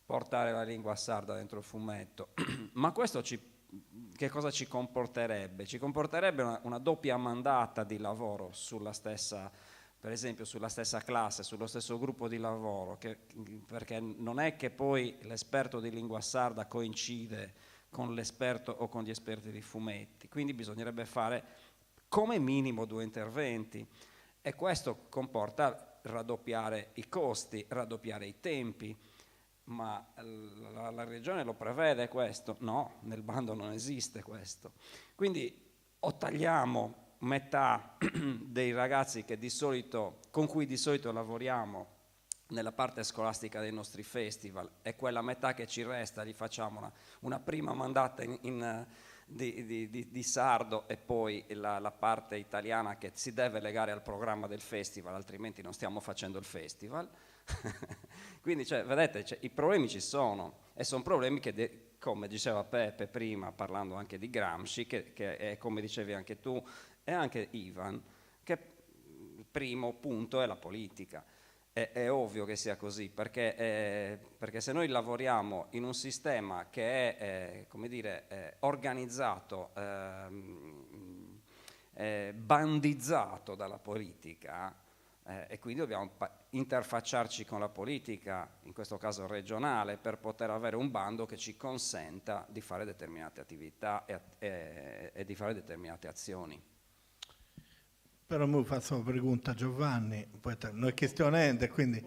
portare la lingua sarda dentro il fumetto. Ma questo che cosa ci comporterebbe? Ci comporterebbe una doppia mandata di lavoro sulla stessa, per esempio sulla stessa classe, sullo stesso gruppo di lavoro, perché non è che poi l'esperto di lingua sarda coincide con l'esperto o con gli esperti di fumetti, quindi bisognerebbe fare come minimo 2 interventi, e questo comporta raddoppiare i costi, raddoppiare i tempi. Ma la regione lo prevede questo? No, nel bando non esiste questo. Quindi o tagliamo metà dei ragazzi con cui di solito lavoriamo nella parte scolastica dei nostri festival, e quella metà che ci resta gli facciamo una prima mandata di sardo, e poi la parte italiana che si deve legare al programma del festival, altrimenti non stiamo facendo il festival. Quindi vedete, i problemi ci sono, e sono problemi che, come diceva Peppe prima, parlando anche di Gramsci, che è, come dicevi anche tu e anche Ivan, che il primo punto è la politica. È ovvio che sia così, perché se noi lavoriamo in un sistema che è come dire, organizzato, bandizzato dalla politica, e quindi dobbiamo interfacciarci con la politica, in questo caso regionale, per poter avere un bando che ci consenta di fare determinate attività e di fare determinate azioni. Però mi faccio una pregunta, Giovanni, non è questione, quindi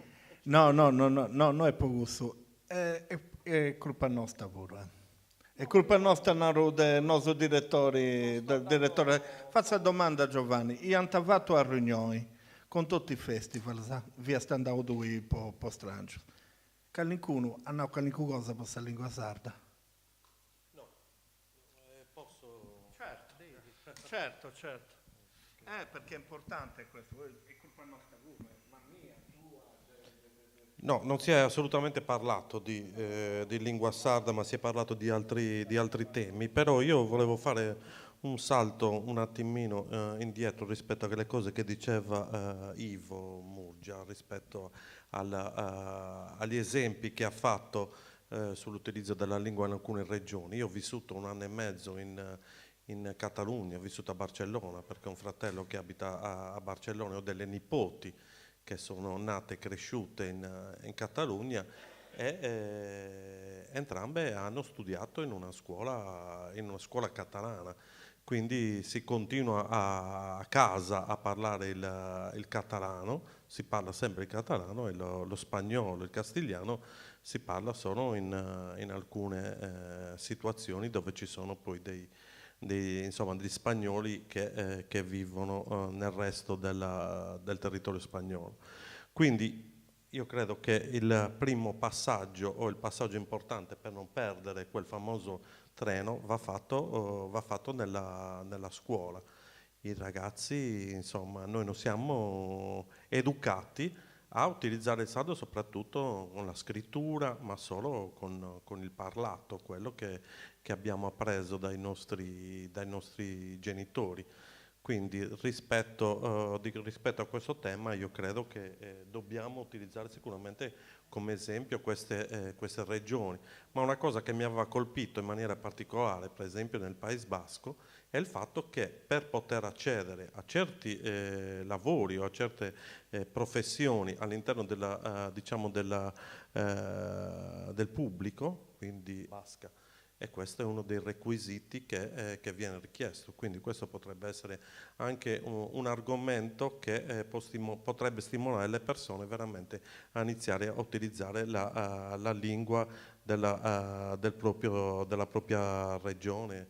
no è poco, è colpa nostra pure. È colpa nostra, del nostro direttore. Faccio la domanda, Giovanni, io ho fatto a riunioni con tutti i festival, via sta andando un po' strano. Qualcuno ha qualche cosa per la lingua sarda? No, posso... Certo. Perché è importante questo, è colpa nostra, ma mia, tua. No, non si è assolutamente parlato di lingua sarda, ma si è parlato di altri temi, però io volevo fare un salto un attimino indietro rispetto alle cose che diceva Ivo Murgia rispetto agli esempi che ha fatto sull'utilizzo della lingua in alcune regioni. Io ho vissuto 1 anno e mezzo in Catalogna, ho vissuto a Barcellona perché ho un fratello che abita a Barcellona, ho delle nipoti che sono nate e cresciute in Catalogna e entrambe hanno studiato in una scuola catalana. Quindi si continua a casa a parlare il catalano, si parla sempre il catalano e lo spagnolo, il castigliano si parla solo in alcune situazioni dove ci sono poi insomma, degli spagnoli che vivono nel resto del territorio spagnolo. Quindi io credo che il primo passaggio o il passaggio importante per non perdere quel famoso treno va fatto nella scuola. I ragazzi, insomma, noi non siamo educati a utilizzare il sardo soprattutto con la scrittura, ma solo con il parlato, quello che abbiamo appreso dai nostri genitori. Quindi rispetto a questo tema io credo che dobbiamo utilizzare sicuramente come esempio queste regioni. Ma una cosa che mi aveva colpito in maniera particolare, per esempio nel País Basco, è il fatto che per poter accedere a certi lavori o a certe professioni all'interno del pubblico, quindi basca, e questo è uno dei requisiti che viene richiesto. Quindi questo potrebbe essere anche un argomento che potrebbe stimolare le persone veramente a iniziare a utilizzare la lingua della propria regione.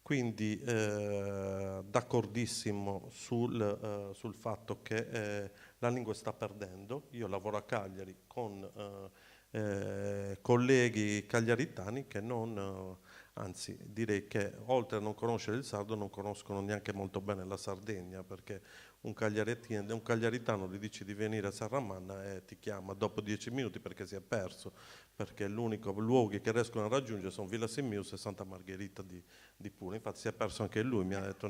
Quindi d'accordissimo sul fatto che la lingua sta perdendo. Io lavoro a Cagliari con colleghi cagliaritani che anzi direi che oltre a non conoscere il sardo non conoscono neanche molto bene la Sardegna, perché un cagliaritano gli dici di venire a Serramanna e ti chiama dopo 10 minuti perché si è perso, perché l'unico luoghi che riescono a raggiungere sono Villa Simius e Santa Margherita di Puglia. Infatti si è perso anche lui, mi ha detto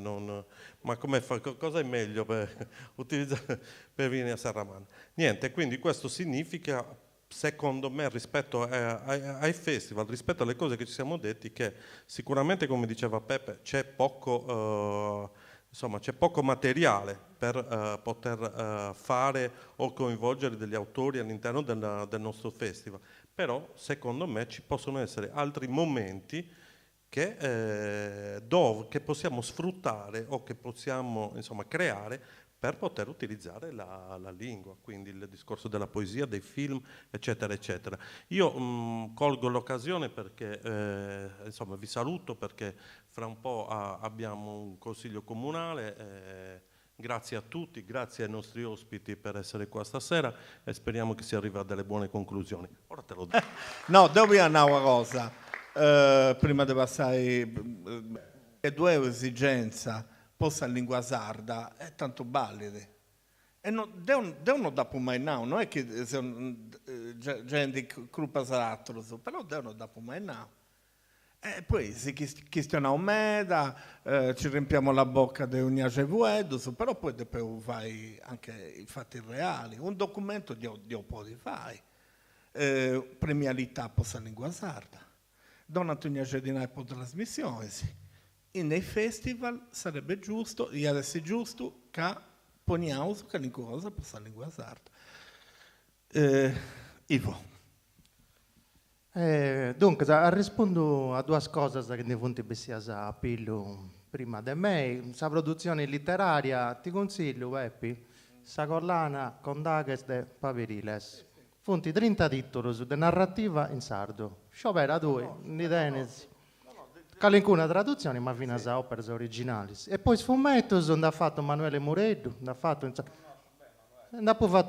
ma cosa è meglio per utilizzare per venire a Serramanna? Niente, quindi questo significa, secondo me, rispetto ai festival, rispetto alle cose che ci siamo detti, che sicuramente, come diceva Peppe, c'è poco materiale per poter fare o coinvolgere degli autori all'interno del nostro festival, però secondo me ci possono essere altri momenti che possiamo sfruttare o che possiamo, insomma, creare per poter utilizzare la lingua, quindi il discorso della poesia, dei film, eccetera, eccetera. Io colgo l'occasione perché, insomma, vi saluto perché fra un po' abbiamo un consiglio comunale. Grazie a tutti, grazie ai nostri ospiti per essere qua stasera e speriamo che si arrivi a delle buone conclusioni. Ora te lo dico. No, devo dire una cosa, prima di passare, due esigenze. Possa lingua sarda è tanto valide e devono da mai now, non è che gente crupa saratto, però devono da mai now. E poi si questionano meda, ci riempiamo la bocca di ogni agevuedo, però poi fai anche i fatti reali. Un documento di può fare, premialità possa lingua sarda, donate ogni agedina per trasmissione, sì. E nei festival sarebbe giusto, e adesso è giusto, che poniamo che la cosa possa lingua sarda. Ivo. Dunque, rispondo a due cose che ne funti a pillo prima di me. La produzione letteraria, ti consiglio, Peppi, sa collana con Dages de Paveriles. Funti 30 titoli di narrativa in sardo. Sciopera due, di Denesi. Qualcuna traduzione, ma fino a opere originali. E poi sfumetto sono fatto Manuele Mureddu, ha fatto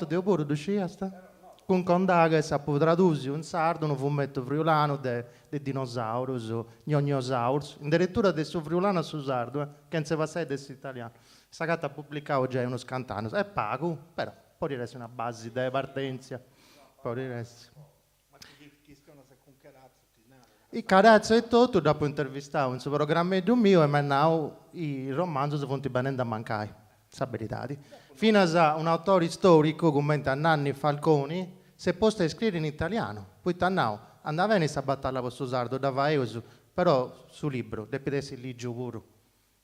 Deoporo di Sciasta, con Condaga ha tradotto in sardo un fumetto friulano di dinosauri, gnognosauri, addirittura del suo friulano su sardo, che non si fa sei del italiano. Sagata pubblicato già uno scantano, è pago, però poi resta una base di partenza, poi resta. Il carazzo è tutto, dopo intervistavo in suo programma mio e now i romanzi sono venuti bene da mancare. Sabritati. Fino a un autore storico, come Nanni Falconi, si è posto a scrivere in italiano. Poi Tannao andava bene questa battaglia per sardo, dava euso, però sul libro, deve essere ligio pure.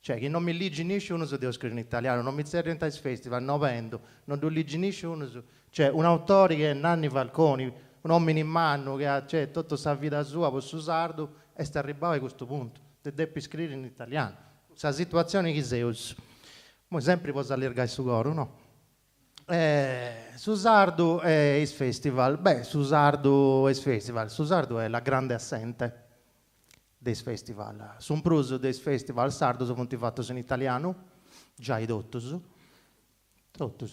Cioè, che non mi leggi nessuno se devo scrivere in italiano, non mi serve in tal festival, non vendo, non devo leggi nessuno. Cioè, un autore che è Nanni Falconi, un uomo in mano che ha tutta questa vita sua per su sardo, e sta arrivando a questo punto, deve scrivere in italiano. Questa situazione che sei uso. Ma sempre posso allargare su coro, no? Su sardo è il festival. Beh, su sardo è il festival. Su sardo è la grande assente del festival. Su un pruso del festival sardo sono fatto in italiano, già i dottos. Tutto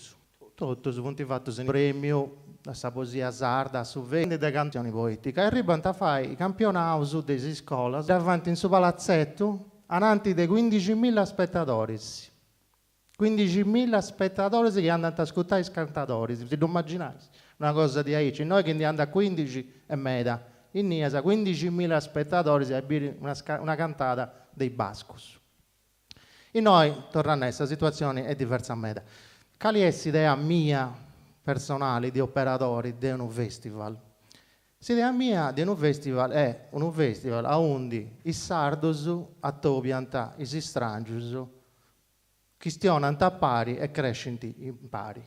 sono fatto in premio, la poesia sarda, su vendita canzoni poetiche. E arrivano a fare i campionati delle scuole davanti in suo palazzetto, avanti dei 15.000 spettatori. 15.000 spettatori che andano ad ascoltare i cantatori, se non immaginate una cosa di aici. Noi che andiamo a 15 e metà, in Niasa 15.000 spettatori a bere una cantata dei Bascos. E noi, tornando a questa situazione, è diversa a metà. Qual è l'idea mia personale di operatori di un festival? L'idea mia di un festival è un festival onde i sardos a piantare i strangers che stiano a pari e crescono in pari.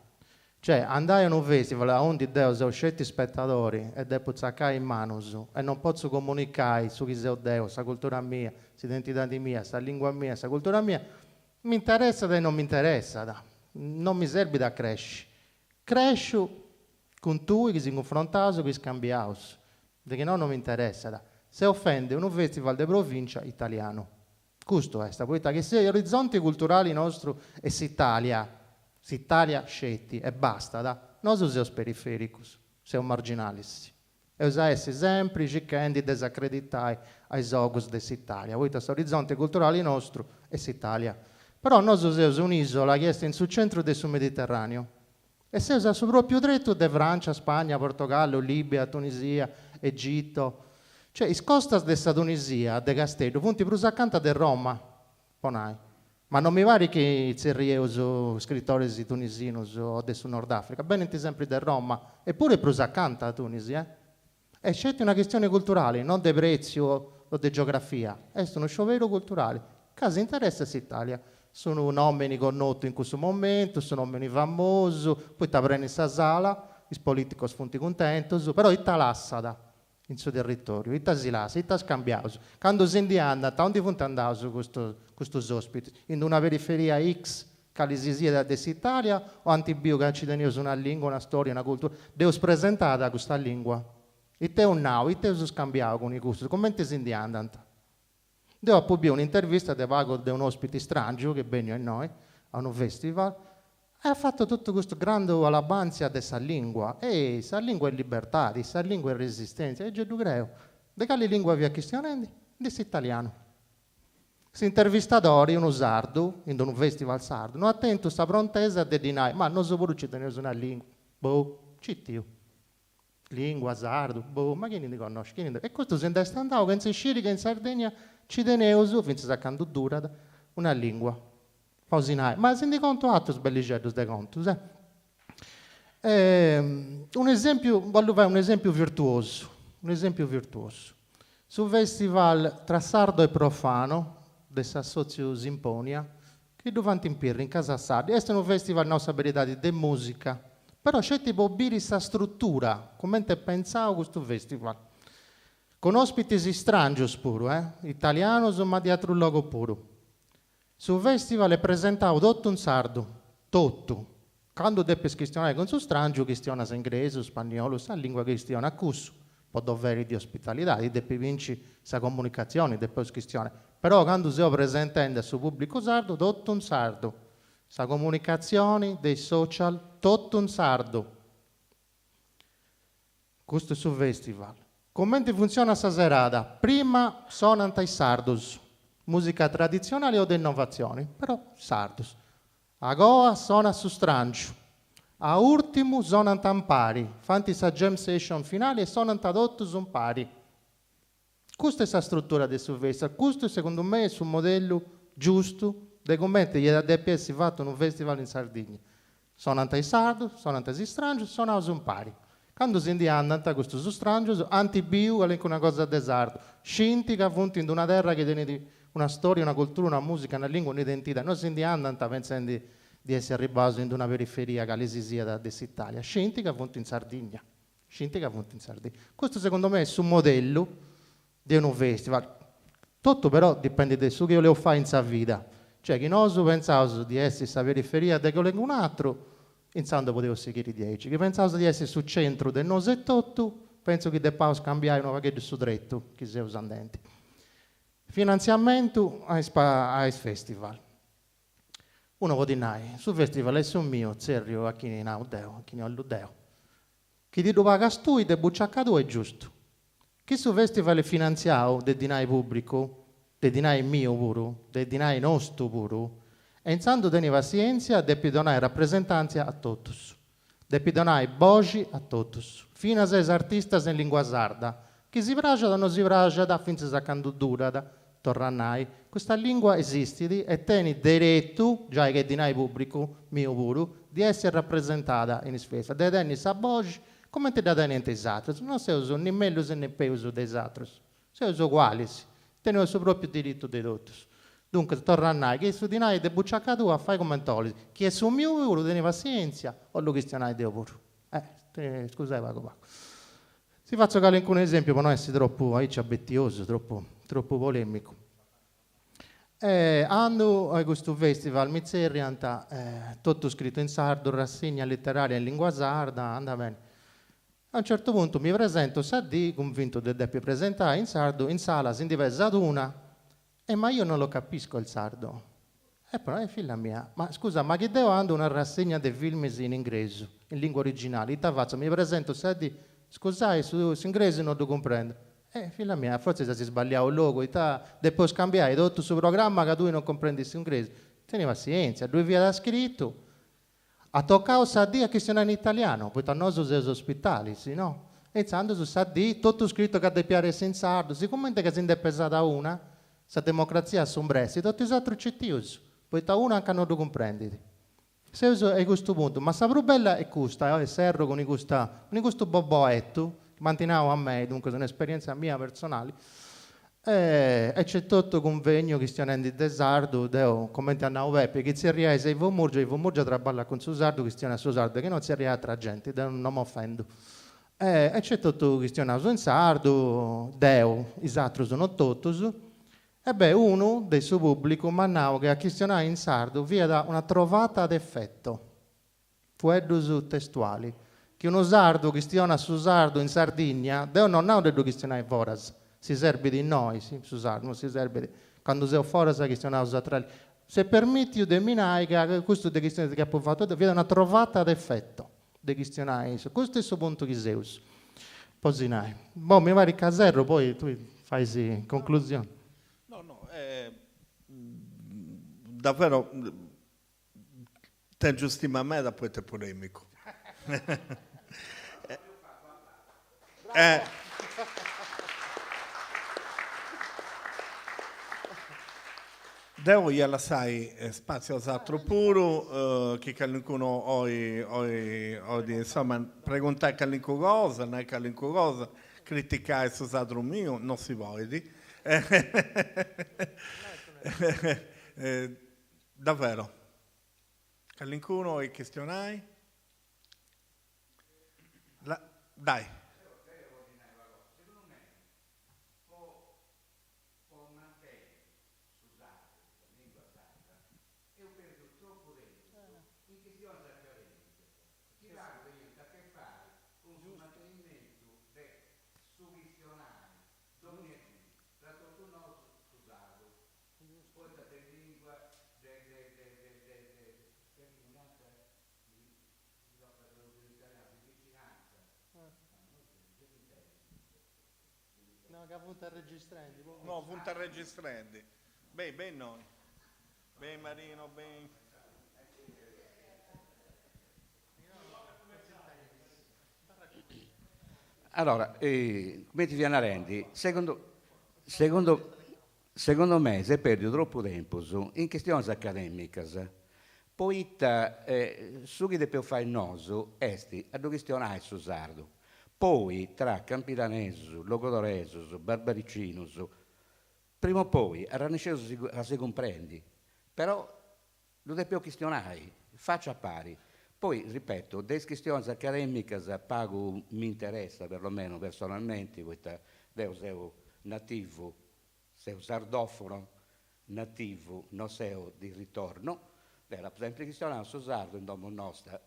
Cioè, andare a un festival onde Dio sono scelti spettatori e devo saccare in mano e non posso comunicare su chi sono Dio, la cultura mia, l'identità mia, la lingua mia, la cultura mia, mi interessa e non mi interessa. Non mi serve da crescere. Cresco con tu che si confrontano, che scambiamo, perché non mi interessa. Se offende un festival di provincia italiano. Questo è, che se gli orizzonti culturali nostri è s'Italia scetti e basta, non siamo periferici, siamo marginali. E usare sempre cercando di disaccreditare ai giochi dell'Italia. Questo orizzonte culturale nostro è s'Italia. Però noi siamo un'isola che è sul centro del Mediterraneo. E se usa su proprio dritto di Francia, Spagna, Portogallo, Libia, Tunisia, Egitto. Cioè, i costas della Tunisia, de Castello, punti più accanto di Roma, ponai. Ma non mi pare che i serriosi scrittori tunisini o del Nord Africa, bene sempre di Roma, eppure più accanto a Tunisia. È scelta una questione culturale, non di prezzo o di geografia, è uno sciopero culturale. Cosa interessa l'Italia? Sono uomini conosciuti in questo momento, sono uomini famosi, poi ti prendi in sala, i politici sono contenti, però i talassada in suo territorio, i tasilasi, i tascambiaus. Quando si andiamo, da dove andano questi ospiti? In una periferia X, che si sia dell'Italia, o antibio che ci teniamo una lingua, una storia, una cultura? Devo presentare questa lingua. E te un now, e te si scambiamo con i gusti, come ti si andiamo? Devo pubblicare un'intervista di vago di un ospite strano che viene a noi, a un festival, e ha fatto tutto questo grande alabanza di questa lingua. E questa lingua è libertà, questa lingua è resistenza. E io credo, di quale lingua vi questionando? Di italiano. Si intervistatori, uno sardo, in un festival sardo, non attento a questa prontesa di dire, ma non so pure ci tenere una lingua. Boh, citio. Lingua, sardo, boh, ma chi ne conosce? E questo si è andato, che in Sicilia, che in Sardegna, ci tenevo, finché quando dura, una lingua. Posinai. Ma si conto altri sbelligetti dei conti. Un esempio, voglio fare un esempio virtuoso. Sul festival tra sardo e profano, del Sassozio Simponia, che davanti in Pirri, in Casa Sardi, è un festival non sapere di musica. Però c'è tipo questa struttura, come te pensavo questo festival. Con ospiti strani pure, italiano, ma di altro luogo pure. Sul festival è presentato tutto un sardo, tutto. Quando deppe questionare con suo strano, questiona in inglese, spagnolo, sa lingua questiona a cusso. Può dovere di ospitalità, deppe vincere sa comunicazione, deppe questione. Però quando si presenta sul pubblico sardo, tutto un sardo. Sa comunicazione, dei social, tutto un sardo. Questo è sul festival. Come funziona questa serata? Prima suonano i sardos, musica tradizionale o di innovazione, però sardos. A Goa suona su strancio, a ultimo suonano tampari, fanno la jam session finale e suonano tradotto su un pari. Questa è la struttura del festival, questo secondo me è un modello giusto dei commenti gli da DPS fatto un festival in Sardegna. Sono antai sardo, sono antai strangio, sono un pari. Quando si andiamo a questo su strangio, anti-bio è una cosa de sardo. Scinti che appunto in una terra che tiene una storia, una cultura, una musica, una lingua, un'identità. Noi si andiamo pensando di essere arrivati in una periferia che si sia da Italia. Scinti che appunto in Sardegna. Scinti che appunto in Sardegna. Questo secondo me è un modello di un festival. Tutto però dipende da su che io le ho fatto in sa vita. Cioè, chi non pensavo di essere in periferia di un altro, pensando potevo seguire 10. Chi pensavo di essere sul centro del 98, penso che devo scambiare una pacchetto su dritto, chi si usa andenti. Finanziamento ai festival. Uno può dire, sul festival è un mio, serio, a chi ne ha udeo, a chi ne ha l'udeo. Chi ti paga tu e ti bucciaccato è giusto. Chi sul festival è finanziato, del dinai pubblico, del dinai mio pure, del dinai nostro pure, e intanto tieni pazienza, devi donare rappresentanza a tutti, devi donare voci a tutti, fino a sei artisti in lingua sarda, chi si piace o non si piace, da finché si candidura, da tornare. Questa lingua esiste e tieni diritto, già che dinai pubblico, mio pure, di essere rappresentata in spesa, devi tenere questa voce, come ti dà niente esatto, non si usa né meglio né peso dei altri, si usa uguali, tengono il suo proprio diritto di tutti. Dunque, tornare, che su di noi di bucciacca tua, fai come togli. Chi è su mio, lo tieni pazienza, o lo cristianai di pure. Scusate, Paco. Si faccio un esempio per non essere troppo abbettioso, troppo polemico. Ando a questo festival, mi si orienta, tutto scritto in sardo, rassegna letteraria in lingua sarda, anda bene. A un certo punto mi presento, convinto di deppio presentare in sardo, in sala si divisa ad una, ma io non lo capisco il sardo. Però figlia mia, ma scusa, ma che devo andare una rassegna dei film in inglese, in lingua originale? Mi presento, scusate, su inglese non lo comprendo. Figlia mia, forse si sbagliava il logo, devo scambiare tutto sul programma che tu non comprendi l'inglese. Tieni pazienza, 2 via da scritto. A toccare Sadì a questionare in italiano, poi a noi siamo ospitali, sì, no? E intanto su Sadì, tutto scritto che deve piare in sardo, siccome che si è pesata una, sa democrazia sombressa, tutti gli altri cittiusi, poi da una che non lo comprendi. Se uso è questo punto, ma sa più bella è questa, è serro con questo boboetto, che mantenevo a me, dunque è un'esperienza mia personale, e c'è tutto convegno che stiano in desardo, commenti a Nauveppe, che si riesce i Vomurgia traballa con suo sardo, che stiano a suo sardo, che non si riesce tra gente, non mi offendo. E c'è tutto che stiano in sardo, i altri sono tutti, e uno del suo pubblico mannavo che a questionare in sardo via da una trovata d'effetto, fueddus testuali, che uno sardo che stiona su sardo in Sardegna, non ha detto che stiona in foras, si serve di noi, sì, scusate, non si serve di... Quando sei fuori sai che stiamo a usare. Se permetti io deminai che questo di cristiani che ha fatto, viene una trovata d'effetto di cristiani. Questo è il suo punto di Zeus. Posinai. Mi va il casello, poi tu fai conclusione. No, davvero, te giustima a me, poi te polemico. Devo gliela sai spazio altro puro che qualcuno oggi insomma preguntare qualunque cosa criticare su altro mio non si voglia davvero qualcuno e questionai dai. No, che punta registrandi. No, punta registrandi. Ben noi. Ben Marino, ben... Allora, come ti viene a rendi? Secondo secondo me si perde troppo tempo in questioni accademiche. Poitta su chi deve fare il noso, esti a due questioni su sardo. Poi tra Campitanesus, Locodoresus, Barbaricinus, prima o poi a Ranniceso si comprendi, però lo deve questionare, faccia pari. Poi, ripeto, delle questioni accademiche pago mi interessa, perlomeno personalmente, questa deo nativo, seu sardofono, nativo, non seu di ritorno, era sempre questionato su sardo in domo nostra,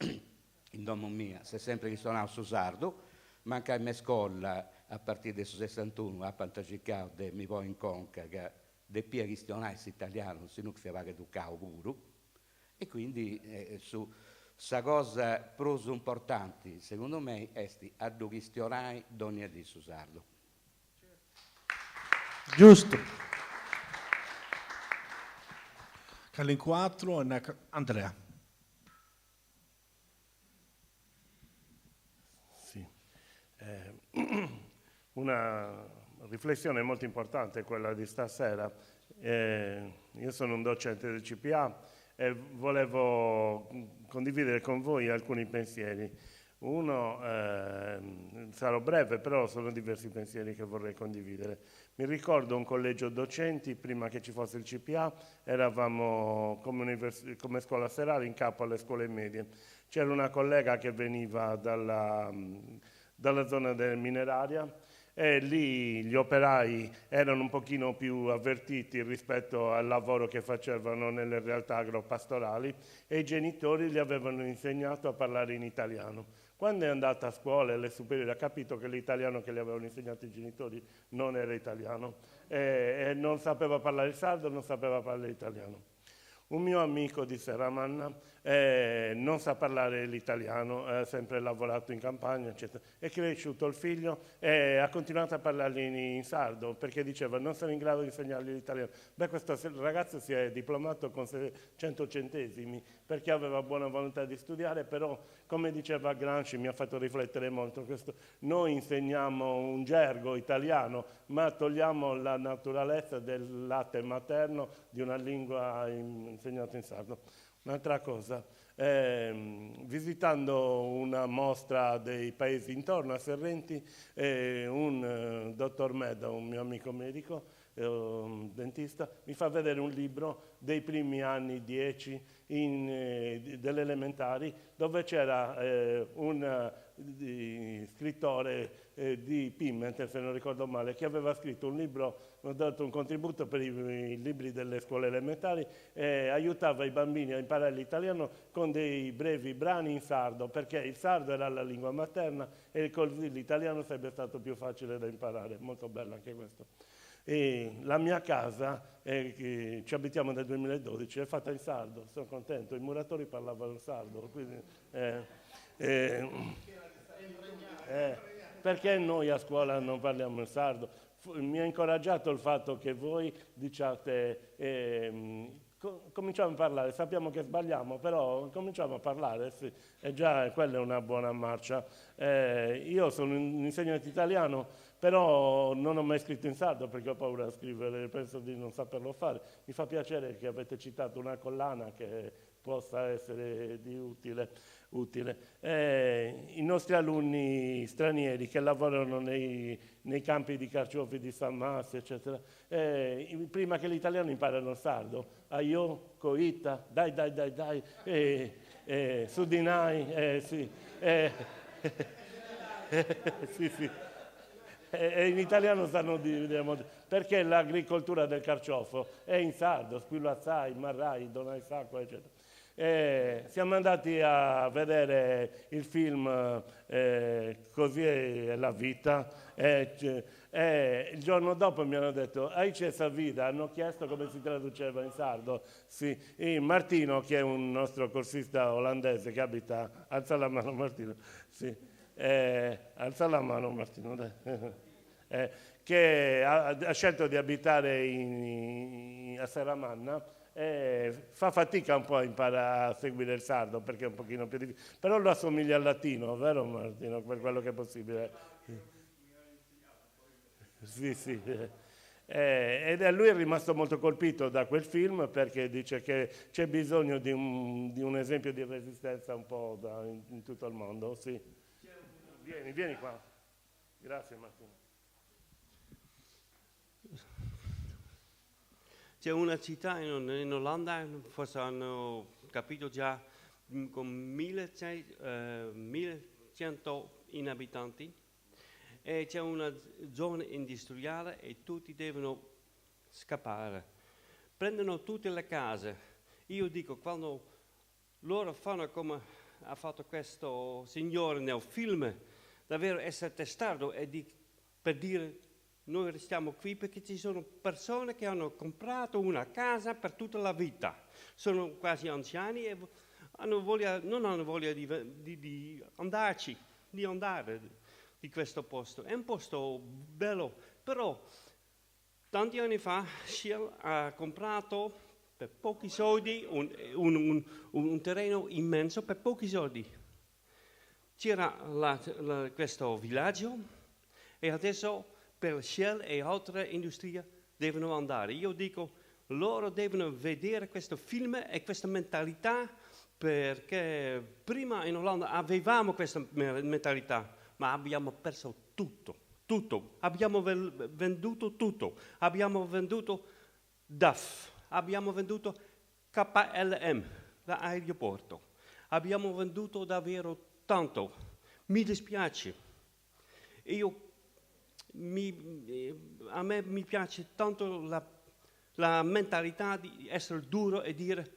in domo mia, si è sempre questionato su sardo, manca in mia scuola a partire del 61 a Pantagicao de mi poi in conca che de pia questionare italiano, se non si va che tu cao pure, e quindi su sa cosa proso importante, secondo me, è a do questionare dogna di su sardo. Giusto. Calin 4, Andrea. Sì. Una riflessione molto importante quella di stasera. Io sono un docente del CPA e volevo condividere con voi alcuni pensieri. Uno, sarò breve, però sono diversi pensieri che vorrei condividere. Mi ricordo un collegio docenti, prima che ci fosse il CPA, eravamo come scuola serale in capo alle scuole medie. C'era una collega che veniva dalla zona del mineraria e lì gli operai erano un pochino più avvertiti rispetto al lavoro che facevano nelle realtà agropastorali e i genitori gli avevano insegnato a parlare in italiano. Quando è andata a scuola e alle superiori ha capito che l'italiano che gli avevano insegnato i genitori non era italiano e non sapeva parlare il sardo, non sapeva parlare italiano. Un mio amico di Serramanna non sa parlare l'italiano, ha sempre lavorato in campagna, eccetera. È cresciuto il figlio e ha continuato a parlargli in sardo perché diceva non sono in grado di insegnargli l'italiano. Beh, questo ragazzo si è diplomato con 100 centesimi perché aveva buona volontà di studiare, però come diceva Gramsci, mi ha fatto riflettere molto questo, noi insegniamo un gergo italiano ma togliamo la naturalezza del latte materno di una lingua insegnata in sardo. Un'altra cosa, visitando una mostra dei paesi intorno a Serrenti, un dottor Meda, un mio amico medico, un dentista, mi fa vedere un libro dei primi anni 10 delle elementari dove c'era un scrittore di Pimentel, se non ricordo male, che aveva scritto un libro, ha dato un contributo per i libri delle scuole elementari e aiutava i bambini a imparare l'italiano con dei brevi brani in sardo, perché il sardo era la lingua materna e così l'italiano sarebbe stato più facile da imparare. Molto bello anche questo. E la mia casa, che ci abitiamo nel 2012, è fatta in sardo, sono contento, i muratori parlavano sardo, quindi, perché noi a scuola non parliamo il sardo? Mi ha incoraggiato il fatto che voi diciate cominciamo a parlare, sappiamo che sbagliamo, però cominciamo a parlare, sì, e già quella è una buona marcia. Io sono un insegnante italiano, però non ho mai scritto in sardo perché ho paura di scrivere, penso di non saperlo fare. Mi fa piacere che avete citato una collana che possa essere di utile. I nostri alunni stranieri che lavorano nei campi di carciofi di San Mas, eccetera, prima che l'italiano imparano il sardo, aio, coita, dai, sudinai, sì, sì, sì. E in italiano sanno dire perché l'agricoltura del carciofo è in sardo, squillazzai, marrai, donai sacco, eccetera. Siamo andati a vedere il film Così è la vita il giorno dopo mi hanno detto hai c'è sta vita, hanno chiesto come si traduceva in sardo, sì. E Martino, che è un nostro corsista olandese che abita, alza la mano Martino, sì. Alza la mano Martino, che ha scelto di abitare a Serramanna. Fa fatica un po' a imparare a seguire il sardo perché è un pochino più difficile, però lo assomiglia al latino, vero Martino? Per quello che è possibile. Sì, sì. Ed a lui è rimasto molto colpito da quel film perché dice che c'è bisogno di un esempio di resistenza un po' in tutto il mondo. Sì. Vieni qua. Grazie Martino. C'è una città in Olanda, forse hanno capito già, con 1100 abitanti, e c'è una zona industriale e tutti devono scappare. Prendono tutte le case. Io dico, quando loro fanno come ha fatto questo signore nel film, davvero essere testardo per dire noi restiamo qui perché ci sono persone che hanno comprato una casa per tutta la vita, sono quasi anziani e non hanno voglia di andarci, di andare di questo posto. È un posto bello, però tanti anni fa Shell ha comprato per pochi soldi un terreno immenso per pochi soldi. C'era questo villaggio e adesso per Shell e altre industrie devono andare. Io dico, loro devono vedere questo film e questa mentalità, perché prima in Olanda avevamo questa mentalità, ma abbiamo perso tutto. Abbiamo venduto tutto. Abbiamo venduto DAF, abbiamo venduto KLM, l'aeroporto. Abbiamo venduto davvero tanto. Mi dispiace. A me mi piace tanto la mentalità di essere duro e dire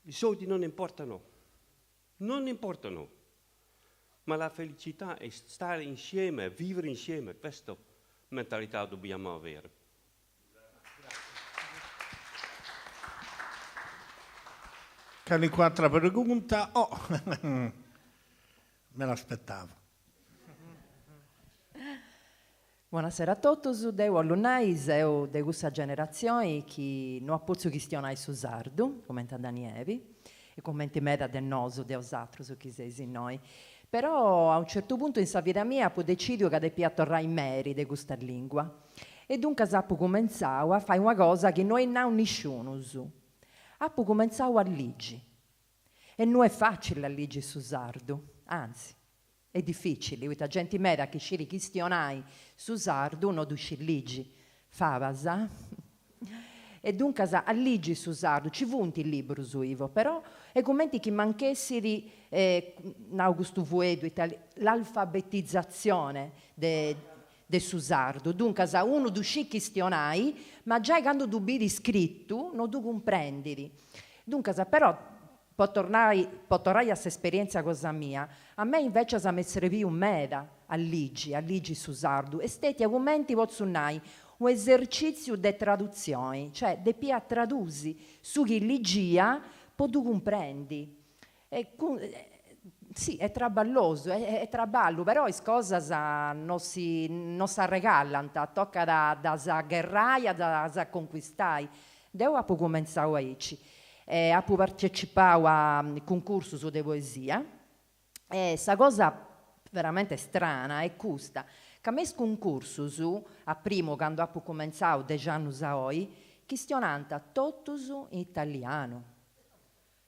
i soldi non importano, ma la felicità è stare insieme, vivere insieme, questa mentalità dobbiamo avere. Cari quattro pregunta, me l'aspettavo. Buonasera a tutti, deu alunais, eu de questa generazione che non ha potuto questionare su sardo, come Danievi, e come meda del noso, deus altros, che sei in noi. Però a un certo punto in sa vita mia ho deciso che devo tornare in meri di questa lingua. E dunque ho cominciato a fare una cosa che noi non nessuno su. Ho cominciato a leggi. E non è facile a leggere su sardo, anzi. È difficile, la gente media che ci questionai su sardo non duci ligi, favasa. E dunque a ligi su sardo, ci vunti il libro su Ivo, però è come che manchessi di Augusto Vuedo, l'alfabetizzazione de su sardo. Dunque uno duci questionai, ma già quando tu vedi scritto non tu comprendi. Dunque però può tornare a questa esperienza cosa mia. A me invece mi serviva un meda a ligi su sardo. E stati argomenti pozzunai, un esercizio di traduzione, cioè di pia tradusi su chi ligia, poi tu comprendi. Sì, è traballoso, è traballo, però le cose non si regalano, tocca da guerraia, da conquistare. Devo cominciare a ici. Ho partecipato a concorso su di poesia e questa cosa veramente strana è questa, che a me concorso su, a primo quando ho cominciato 10 anni poi, questionando tutto in italiano.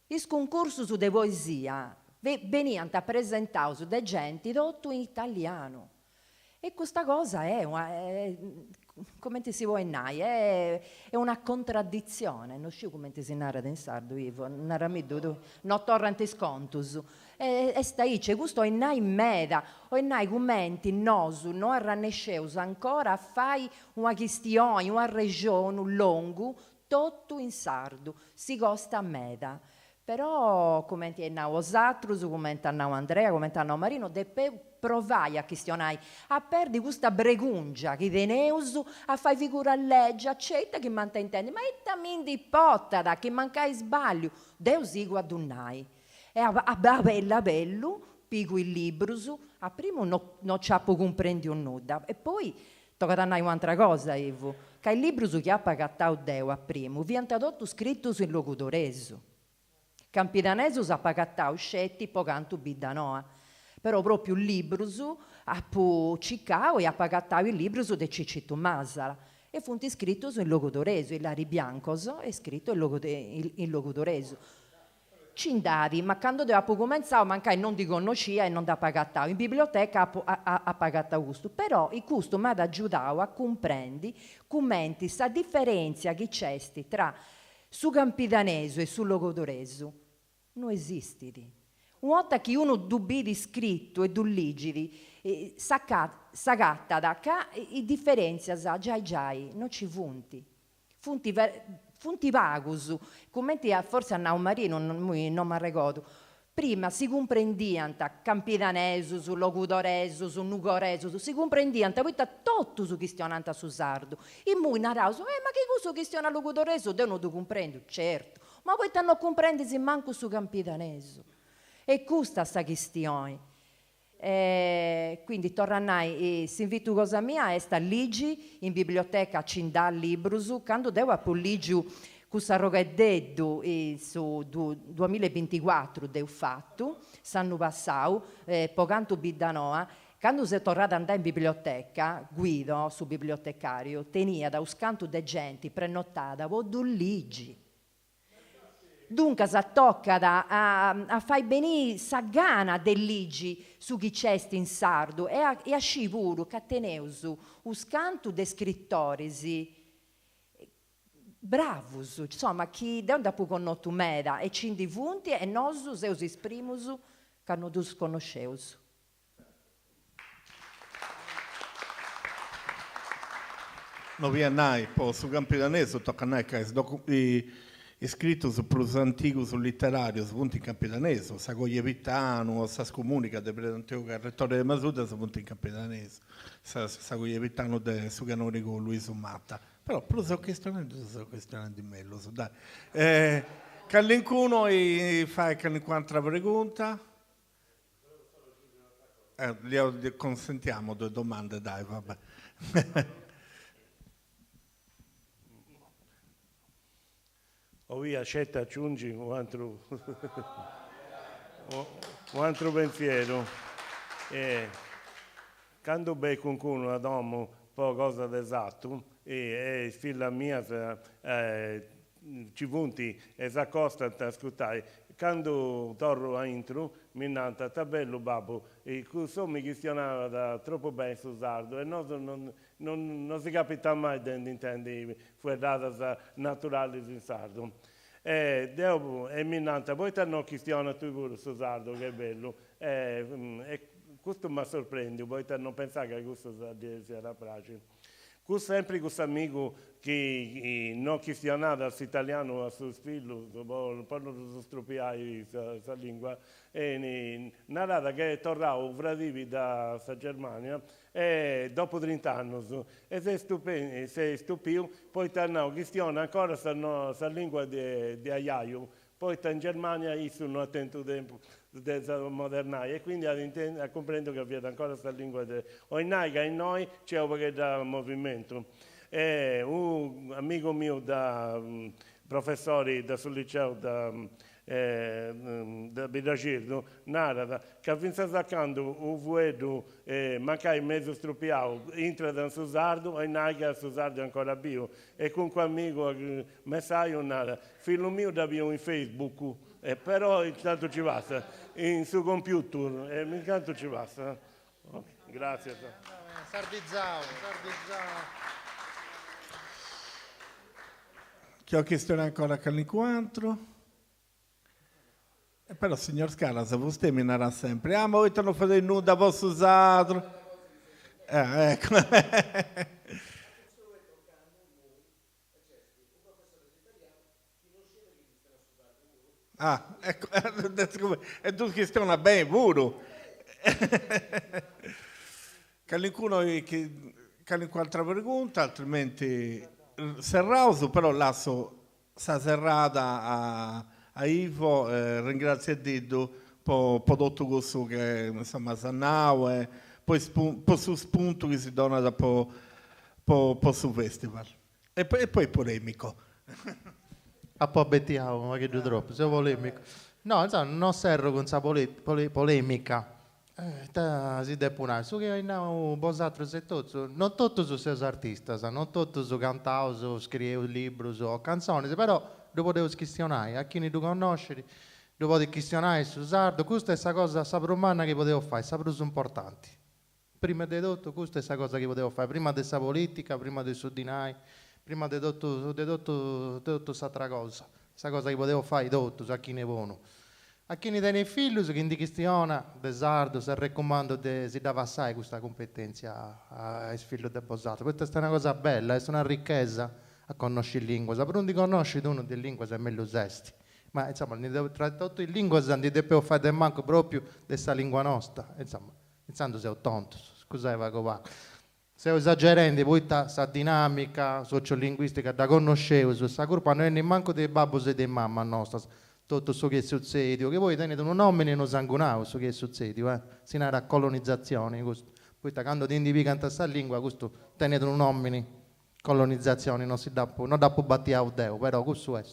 Il concorso su di poesia venivano presentati da gente tutto in italiano. E questa cosa è come ti si vuoi è una contraddizione. Non so come ti si narra in sardo, Ivo, non tornante scontus. E stai, c'è questo è in meda, o in commenti, nosu, non arrannesceus ancora, fai una questione, una regione, un lungo, tutto in sardo, si costa a meda. Però, come ti è osatrus, come ti è Andrea, come ti è Marino, deve provare a questionare, a perdere questa bregungia che veneus, a fare figura a legge, accetta che manca intende, ma è tamindi potada, che manca sbaglio, Deus igu adunai. E a bello, pigo il libro, a primo non ci comprendi un nuda, e poi tocca da un'altra cosa, Ivo, che il libro che ha pagato Deo a primo, viene tradotto scritto in locutoreso. Campidanesus ha pagato scetti pocanto bidanoa, però proprio il libro su ha ciccao e ha pagato il libro su de Cicito Masala. e funti scritto in logodoreso, Ilari Biancoso è scritto in logodoreso. Cindavi, ma quando doveva cominciare, mancai non di conoscia e non da pagattao. In biblioteca ha pagato gusto, però il gusto mi ha aiutato a comprendere, commenti, sa differenza che c'è tra su campidaneso e su logodoreso. Non esiste. Una volta che uno dubbi di scritto e du ligidi, sagatta da qua, i differenze già, non ci funti. Funti vagus, commenti forse a Naumarie, non mi ricordo. Prima si comprendiano campidaneso, su logudoreso, su nugoreso, si comprendiano, poi tutto su questionante su sardo. E moi narravo, ma che cosa questiona logudoreso? Devono tu comprendere, certo. Ma poi non comprendi se manco su campidaneso. E questa sta questione. Quindi tornai, si invito cosa mia, è sta ligi in biblioteca Cindà Librusu, quando devo appolligio questa rogadeddu su 2024 devo fatto, sanno passato, pocanto bidanoa, quando si è tornato ad andare in biblioteca, Guido, su bibliotecario, tenia da uscanto de gente prenotata, vo du ligi. Dunque si tocca a fare benì sa gana del ligi su chi c'è in sardo e a scivuru che teneusu uscanto de scrittori bravus, insomma, chi da dopo connotto meda e cindi punti e nosu seus esprimus che non dus conosceus. Non vi è po su campidaneso tocca nai che scritto su plus antico sul letterario su punti in campidaneso sa goievitano sa scomunica de presenteo che il rettore de Masuda su punti in campidaneso sa goievitano de su canonico Luiso Matta però plus ho questione di me lo so dai Callincuno e fai un'altra pregunta consentiamo 2 domande dai vabbè O via accetta aggiungi un altro pensiero. Quando bei qualcuno ad uomo po' cosa d'esatto e figlia mia ci punti e s'accosta a ascoltare quando torno a intro mi nanta tabello babbo e mi questionava da troppo bene su sardo e non si capita mai di intendere fuerdata naturali in sardo e mi nanta poi ti hanno questionato tu pure su sardo che è bello e questo mi sorprende poi ti hanno pensato che questo sia facile. Sempre questo amico che non questionava l'italiano a suo figlio, poi non strupiai questa lingua, e narrava che tornava vradivi da Germania e dopo 30 anni si stupì, poi tornava questiona ancora questa lingua di Aiaio, poi in Germania sono attento tempo modernai e quindi comprendo che avete ancora questa lingua oinaiga in noi c'è un po' da movimento un amico mio da professori sul liceo da Bidagirdo narra che finché saccando un vuedo mancai mezzo strupiao entra da su sardo oinaiga su sardo ancora bio e con quel amico messaggio narra figlio mio da bio in Facebook però intanto ci basta in suo computer e intanto ci basta grazie Sardizzao chi ho chiesto ancora all'incontro però signor Scala se vostè mi narra sempre ma voi non fate nulla posso usarlo ecco ecco, è tu che stiamo bene pure. Qualche pregunta, altrimenti serrauso, però lascio sta serrata a Ivo, ringrazio Diddo per tutto questo che insomma sannao e poi su spunto che si dona da po' su festival. E poi polemico. A po' bettiamo, ma che giù troppo, sei polemico. No, insomma, non serro con questa polemica. Si depurare, su che non bosatro se tutto, non tutti sono artisti, non tutti sono cantato, scrivono libri o canzoni, però dopo devo questionare, a chi ne tu conosci, dopo di questionare su sardo, questa è la cosa saprumana che potevo fare, saprus importanti. Prima di tutto, questa è la cosa che potevo fare, prima della politica, prima del sudinai, prima di tutto questa cosa, questa cosa che potevo fare tutto, a chi ne vuole. A chi ne tiene figli, che in questione, de sardo, se raccomando, si dava assai questa competenza ai figli del Bosato. Questa è una cosa bella, è una ricchezza a conoscere lingua. Se non ti conosci uno di lingua, è meglio usasti. Ma insomma, tra tutte le lingue, non ti devo fare del manco proprio di questa lingua nostra. Insomma, pensando sei tonto, scusate, va. Se esagerando, poi questa dinamica sociolinguistica da conoscevo su questa gruppa, non è neanche dei babbo e dei mamma nostra. Tutto ciò che succede, che voi tenete un nome e non sanguinavo, ciò che succede, si narra colonizzazione, poi quando ti indica questa lingua, questo tenete un nome, colonizzazione, non si dà più battere a Deo, però questo è.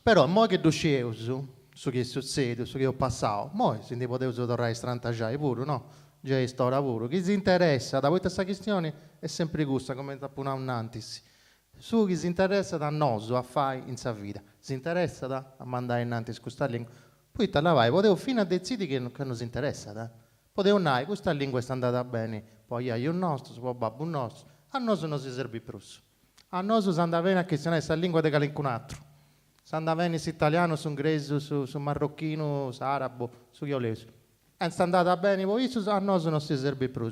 Però, mo che duscevo su che succede, su che ho passato, mo se ne potevo tornare a strantaggiare pure, no? Già è storia pure. Chi si interessa da questa questione è sempre gusta, come appunto un'antis. Su chi si interessa da noso a fare in sa vita, si interessa da a mandare innanzi questa lingua, poi te la vai, potevo fino a decidere che non si interessa, potevo andare, questa lingua è andata bene, poi io un nostro, poi babbo un nostro, a noi non si serve più, a noi si andava bene a questionare questa lingua di qualcun altro, si andava bene su italiano, su inglese, su marocchino, su arabo, su chiolese, e si andava bene, poi a noi non si serve più,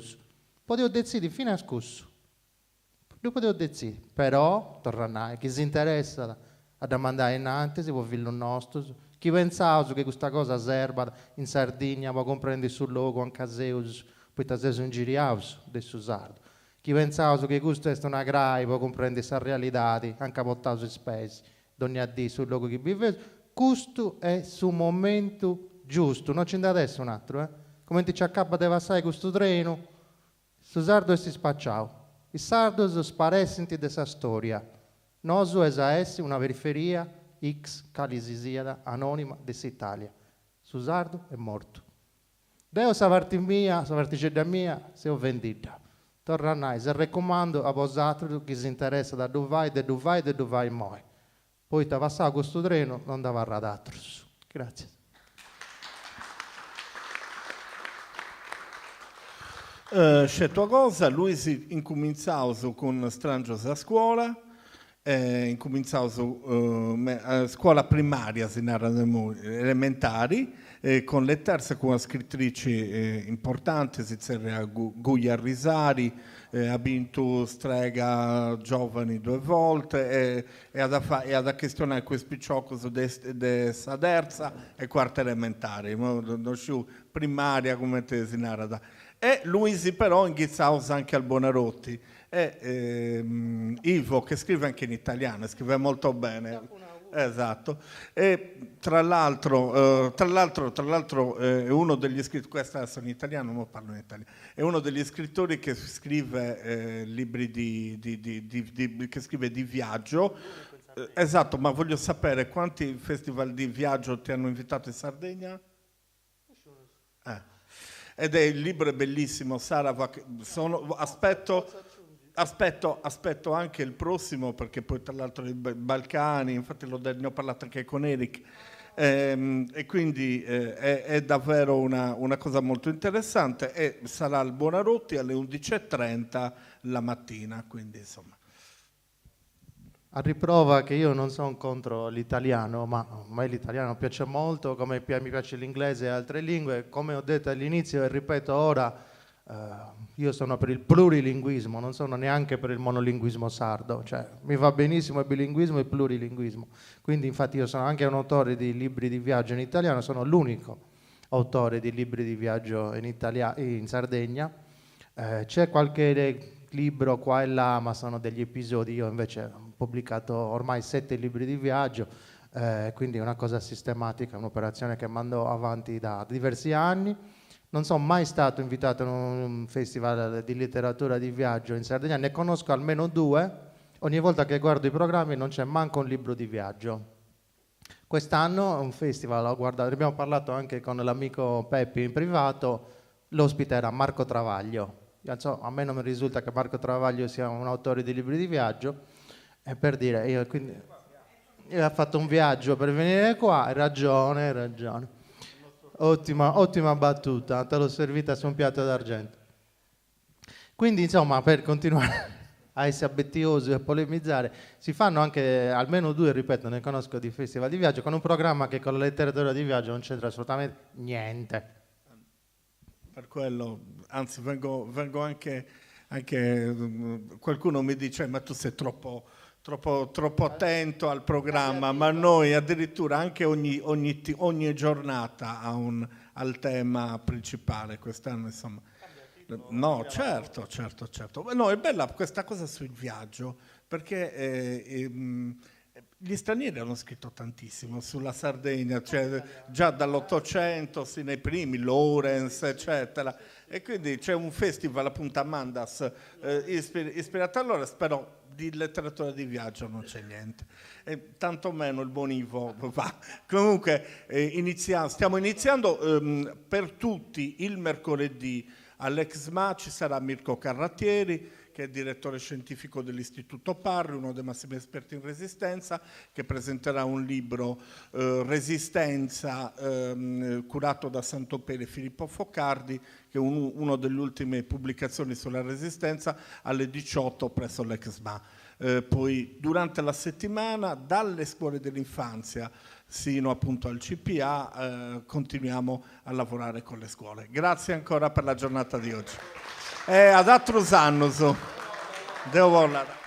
potevo decidere fino a scusso. Lo potevo decidere, però, tornare, chi si interessa a mandare innanzi, si può fare il nostro. Chi pensava che questa cosa serva in Sardegna, può comprendere sul logo, anche a Zeus, poi a Zeus in Giriaus, adesso sardo. Chi pensava che questo è una grave, può comprendere questa realtà, anche a portare su spese, ogni addio sul logo che vive. Questo è sul momento giusto, non c'è da adesso un altro, Come ti ci accappa di passare questo treno, su sardo e si spacciava. I sardos sparessenti dessa storia. Noso esaessi una periferia X calisisiada anonima dell'Italia. Su sardo è morto. Deo savarti mia, savarticedda mia, se ho vendita. Tornai, se raccomando a vosotros chi si interessa da dove vai mai. Poi ti passava questo treno, non dava radatros. Grazie. Scelto cosa, lui si incominciava con Strangios a scuola, incominciava a scuola primaria, si narrano elementari, con le terze con scrittrici importanti, si c'era Guia Risari, ha vinto Strega Giovani 2 volte e ad questionare questo picciocco di Saderza e quarta elementare, non più primaria come te si narra. E lui però iniziava anche al Bonarotti. Ivo, che scrive anche in italiano, scrive molto bene. Esatto. E tra l'altro è uno degli scrittori, questo adesso in italiano, non parlo in italiano, è uno degli scrittori che scrive libri che scrive di viaggio. Esatto, ma voglio sapere quanti festival di viaggio ti hanno invitato in Sardegna? Ed è il libro è bellissimo, Sara, aspetto anche il prossimo perché poi tra l'altro i Balcani, infatti ne ho parlato anche con Eric, e quindi è davvero una cosa molto interessante e sarà al Buonarotti alle 11:30 la mattina, quindi insomma. A riprova che io non sono contro l'italiano, ma a me l'italiano piace molto, come mi piace l'inglese e altre lingue. Come ho detto all'inizio e ripeto ora, io sono per il plurilinguismo, non sono neanche per il monolinguismo sardo. Cioè, mi va benissimo il bilinguismo e il plurilinguismo. Quindi infatti io sono anche un autore di libri di viaggio in italiano, sono l'unico autore di libri di viaggio in Sardegna. C'è qualche libro qua e là, ma sono degli episodi. Io invece ho pubblicato ormai 7 libri di viaggio, quindi è una cosa sistematica, un'operazione che mando avanti da diversi anni. Non sono mai stato invitato a un festival di letteratura di viaggio in Sardegna, ne conosco almeno 2. Ogni volta che guardo i programmi non c'è manco un libro di viaggio. Quest'anno un festival, guardate, abbiamo parlato anche con l'amico Peppi in privato, l'ospite era Marco Travaglio. A me non mi risulta che Marco Travaglio sia un autore di libri di viaggio, e per dire, io ho fatto un viaggio per venire qua, hai ragione. Ottima battuta, te l'ho servita su un piatto d'argento. Quindi insomma, per continuare a essere abbettioso e a polemizzare, si fanno anche almeno 2, ripeto, ne conosco, di festival di viaggio, con un programma che con la letteratura di viaggio non c'entra assolutamente niente. Per quello, anzi, vengo anche qualcuno mi dice ma tu sei troppo attento al programma, ma noi addirittura anche ogni giornata al tema principale. Quest'anno insomma. No, certo. No, è bella questa cosa sul viaggio, perché gli stranieri hanno scritto tantissimo sulla Sardegna, cioè già dall'800, sì, nei primi, Lorenz, eccetera. E quindi c'è un festival appunto a Mandas ispirato a Lorenz, però di letteratura di viaggio non c'è niente. E tantomeno il buon Ivo va. Comunque stiamo iniziando per tutti il mercoledì all'Exma ci sarà Mirko Carrattieri, che è direttore scientifico dell'Istituto Parri, uno dei massimi esperti in resistenza, che presenterà un libro Resistenza, curato da Santopere Filippo Foccardi, che è una delle ultime pubblicazioni sulla resistenza, alle 18 presso l'Exma. Poi durante la settimana, dalle scuole dell'infanzia sino appunto al CPA, continuiamo a lavorare con le scuole. Grazie ancora per la giornata di oggi. Ad Atrus Annus, devo volare.